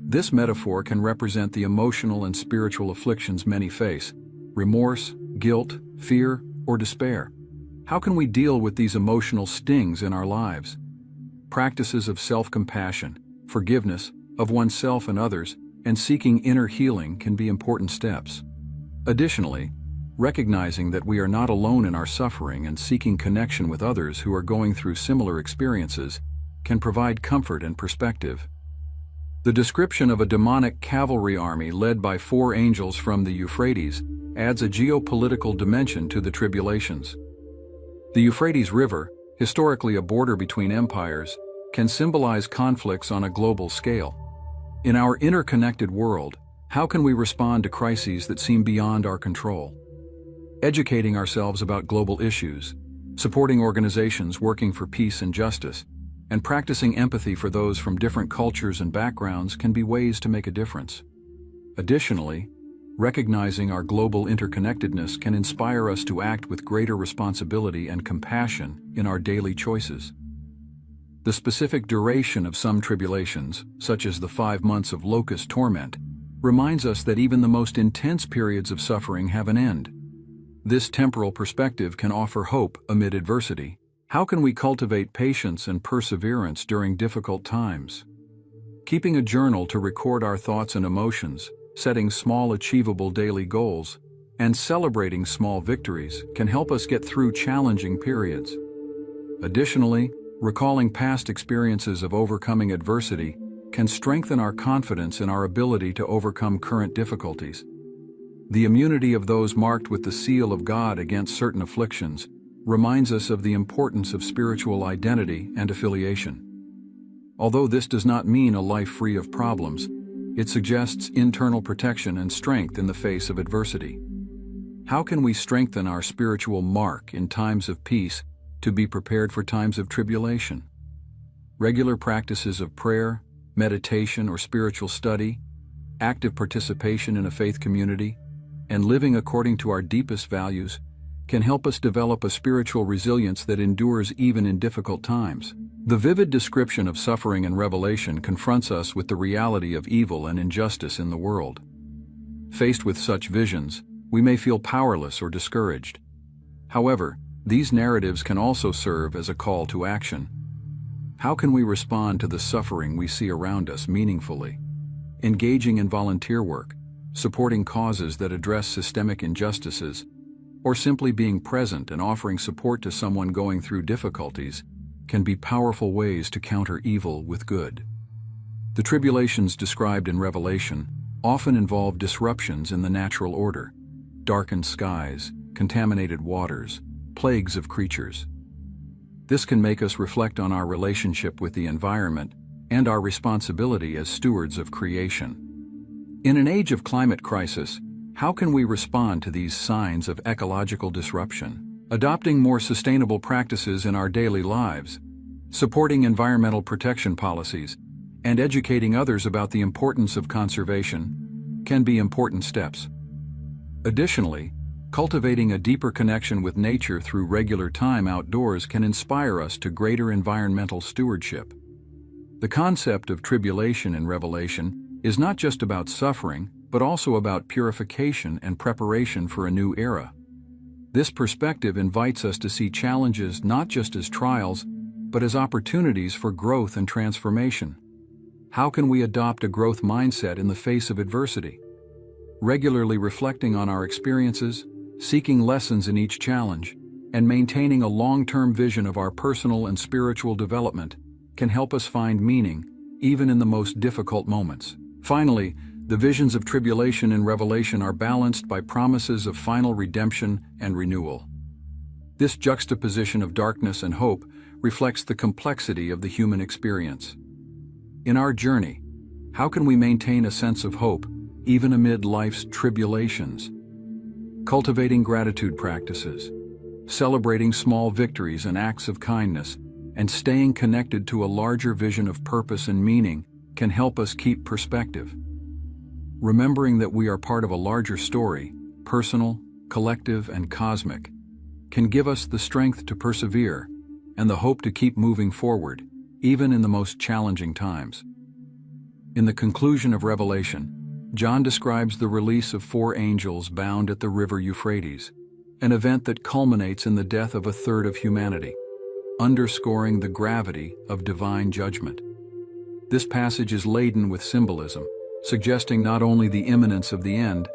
This metaphor can represent the emotional and spiritual afflictions many face: remorse, guilt, fear, or despair. How can we deal with these emotional stings in our lives? Practices of self-compassion, forgiveness of oneself and others, and seeking inner healing can be important steps. Additionally, recognizing that we are not alone in our suffering and seeking connection with others who are going through similar experiences can provide comfort and perspective. The description of a demonic cavalry army led by 4 angels from the Euphrates adds a geopolitical dimension to the tribulations. The Euphrates River, historically a border between empires, can symbolize conflicts on a global scale. In our interconnected world, how can we respond to crises that seem beyond our control? Educating ourselves about global issues, supporting organizations working for peace and justice, and practicing empathy for those from different cultures and backgrounds can be ways to make a difference. Additionally, recognizing our global interconnectedness can inspire us to act with greater responsibility and compassion in our daily choices. The specific duration of some tribulations, such as the 5 months of locust torment, reminds us that even the most intense periods of suffering have an end. This temporal perspective can offer hope amid adversity. How can we cultivate patience and perseverance during difficult times? Keeping a journal to record our thoughts and emotions, setting small achievable daily goals, and celebrating small victories can help us get through challenging periods. Additionally, recalling past experiences of overcoming adversity can strengthen our confidence in our ability to overcome current difficulties. The immunity of those marked with the seal of God against certain afflictions reminds us of the importance of spiritual identity and affiliation. Although this does not mean a life free of problems, it suggests internal protection and strength in the face of adversity. How can we strengthen our spiritual mark in times of peace to be prepared for times of tribulation? Regular practices of prayer, meditation or spiritual study, active participation in a faith community, and living according to our deepest values can help us develop a spiritual resilience that endures even in difficult times. The vivid description of suffering in Revelation confronts us with the reality of evil and injustice in the world. Faced with such visions, we may feel powerless or discouraged. However, these narratives can also serve as a call to action. How can we respond to the suffering we see around us meaningfully? Engaging in volunteer work, supporting causes that address systemic injustices, or simply being present and offering support to someone going through difficulties can be powerful ways to counter evil with good. The tribulations described in Revelation often involve disruptions in the natural order, darkened skies, contaminated waters, plagues of creatures. This can make us reflect on our relationship with the environment and our responsibility as stewards of creation. In an age of climate crisis, how can we respond to these signs of ecological disruption? Adopting more sustainable practices in our daily lives, supporting environmental protection policies, and educating others about the importance of conservation can be important steps. Additionally, cultivating a deeper connection with nature through regular time outdoors can inspire us to greater environmental stewardship. The concept of tribulation in Revelation is not just about suffering, but also about purification and preparation for a new era. This perspective invites us to see challenges not just as trials, but as opportunities for growth and transformation. How can we adopt a growth mindset in the face of adversity? Regularly reflecting on our experiences, seeking lessons in each challenge, and maintaining a long-term vision of our personal and spiritual development can help us find meaning, even in the most difficult moments. Finally, the visions of tribulation in Revelation are balanced by promises of final redemption and renewal. This juxtaposition of darkness and hope reflects the complexity of the human experience. In our journey, how can we maintain a sense of hope, even amid life's tribulations? Cultivating gratitude practices, celebrating small victories and acts of kindness, and staying connected to a larger vision of purpose and meaning can help us keep perspective. Remembering that we are part of a larger story, personal, collective, and cosmic, can give us the strength to persevere and the hope to keep moving forward, even in the most challenging times. In the conclusion of Revelation, John describes the release of 4 angels bound at the river Euphrates, an event that culminates in the death of a third of humanity, underscoring the gravity of divine judgment. This passage is laden with symbolism, suggesting not only the imminence of the end,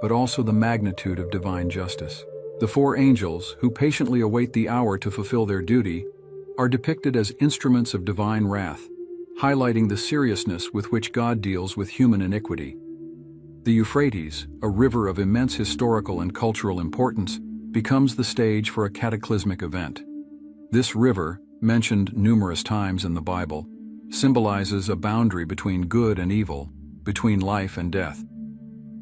but also the magnitude of divine justice. The 4 angels, who patiently await the hour to fulfill their duty, are depicted as instruments of divine wrath, highlighting the seriousness with which God deals with human iniquity. The Euphrates, a river of immense historical and cultural importance, becomes the stage for a cataclysmic event. This river, mentioned numerous times in the Bible, symbolizes a boundary between good and evil, between life and death.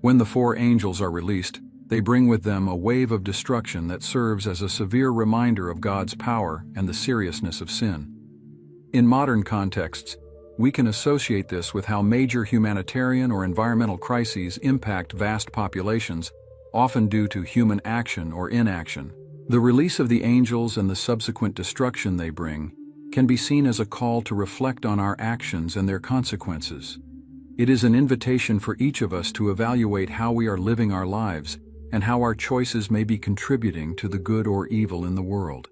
When the 4 angels are released, they bring with them a wave of destruction that serves as a severe reminder of God's power and the seriousness of sin. In modern contexts, we can associate this with how major humanitarian or environmental crises impact vast populations, often due to human action or inaction. The release of the angels and the subsequent destruction they bring can be seen as a call to reflect on our actions and their consequences. It is an invitation for each of us to evaluate how we are living our lives and how our choices may be contributing to the good or evil in the world.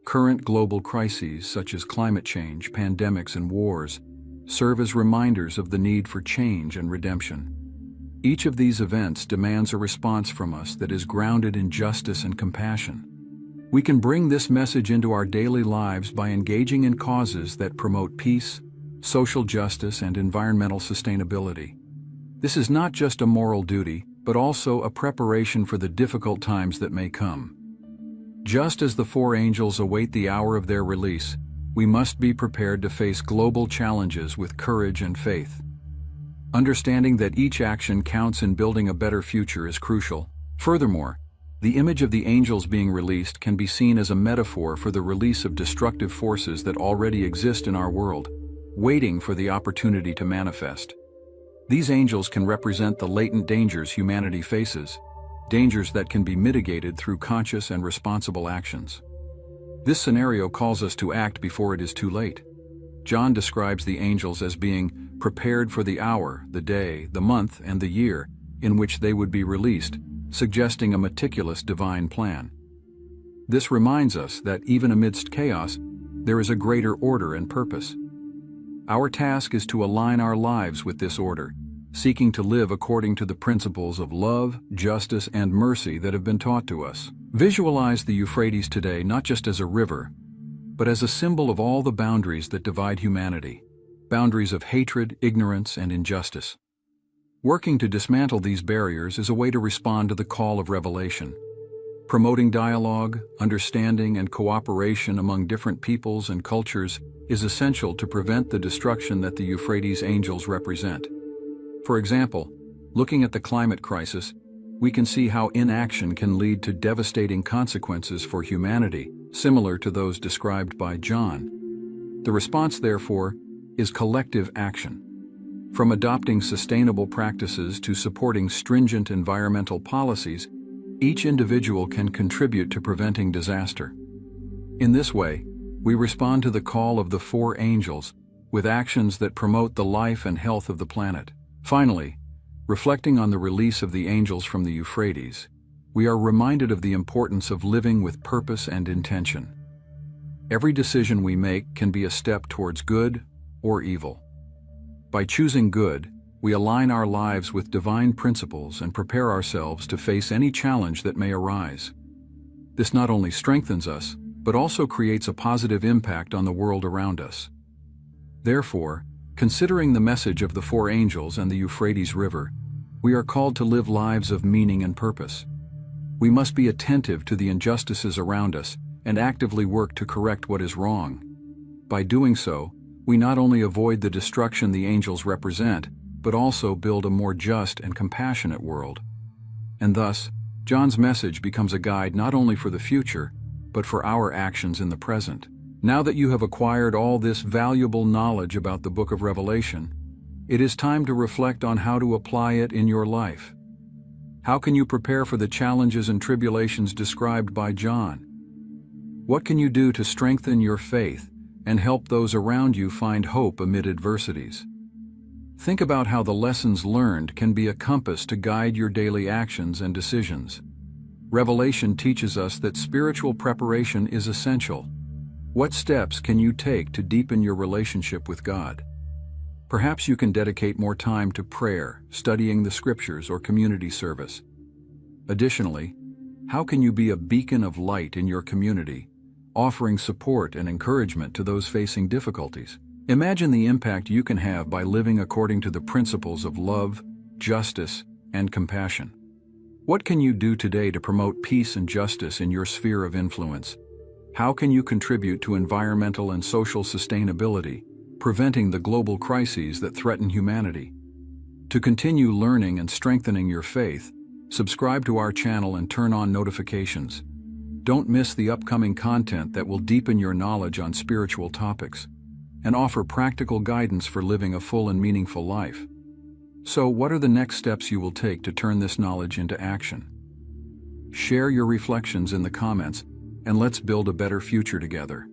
Current global crises such as climate change, pandemics, and wars serve as reminders of the need for change and redemption. Each of these events demands a response from us that is grounded in justice and compassion. We can bring this message into our daily lives by engaging in causes that promote peace, social justice, and environmental sustainability. This is not just a moral duty, but also a preparation for the difficult times that may come. Just as the four angels await the hour of their release, we must be prepared to face global challenges with courage and faith. Understanding that each action counts in building a better future is crucial. Furthermore, the image of the angels being released can be seen as a metaphor for the release of destructive forces that already exist in our world, waiting for the opportunity to manifest. These angels can represent the latent dangers humanity faces, dangers that can be mitigated through conscious and responsible actions. This scenario calls us to act before it is too late. John describes the angels as being prepared for the hour, the day, the month, and the year in which they would be released, suggesting a meticulous divine plan. This reminds us that even amidst chaos, there is a greater order and purpose. Our task is to align our lives with this order, seeking to live according to the principles of love, justice, and mercy that have been taught to us. Visualize the Euphrates today not just as a river, but as a symbol of all the boundaries that divide humanity, boundaries of hatred, ignorance, and injustice. Working to dismantle these barriers is a way to respond to the call of revelation. Promoting dialogue, understanding, and cooperation among different peoples and cultures is essential to prevent the destruction that the Euphrates angels represent. For example, looking at the climate crisis, we can see how inaction can lead to devastating consequences for humanity, similar to those described by John. The response, therefore, is collective action. From adopting sustainable practices to supporting stringent environmental policies, each individual can contribute to preventing disaster. In this way, we respond to the call of the four angels with actions that promote the life and health of the planet. Finally, reflecting on the release of the angels from the Euphrates, we are reminded of the importance of living with purpose and intention. Every decision we make can be a step towards good or evil. By choosing good, we align our lives with divine principles and prepare ourselves to face any challenge that may arise. This not only strengthens us, but also creates a positive impact on the world around us. Therefore, considering the message of the four angels and the Euphrates River, we are called to live lives of meaning and purpose. We must be attentive to the injustices around us and actively work to correct what is wrong. By doing so, we not only avoid the destruction the angels represent, but also build a more just and compassionate world. And thus, John's message becomes a guide not only for the future, but for our actions in the present. Now that you have acquired all this valuable knowledge about the book of Revelation, it is time to reflect on how to apply it in your life. How can you prepare for the challenges and tribulations described by John? What can you do to strengthen your faith and help those around you find hope amid adversities? Think about how the lessons learned can be a compass to guide your daily actions and decisions. Revelation teaches us that spiritual preparation is essential. What steps can you take to deepen your relationship with God? Perhaps you can dedicate more time to prayer, studying the scriptures, or community service. Additionally, how can you be a beacon of light in your community, offering support and encouragement to those facing difficulties? Imagine the impact you can have by living according to the principles of love, justice, and compassion. What can you do today to promote peace and justice in your sphere of influence? How can you contribute to environmental and social sustainability, preventing the global crises that threaten humanity? To continue learning and strengthening your faith, subscribe to our channel and turn on notifications. Don't miss the upcoming content that will deepen your knowledge on spiritual topics and offer practical guidance for living a full and meaningful life. So, what are the next steps you will take to turn this knowledge into action? Share your reflections in the comments, and let's build a better future together.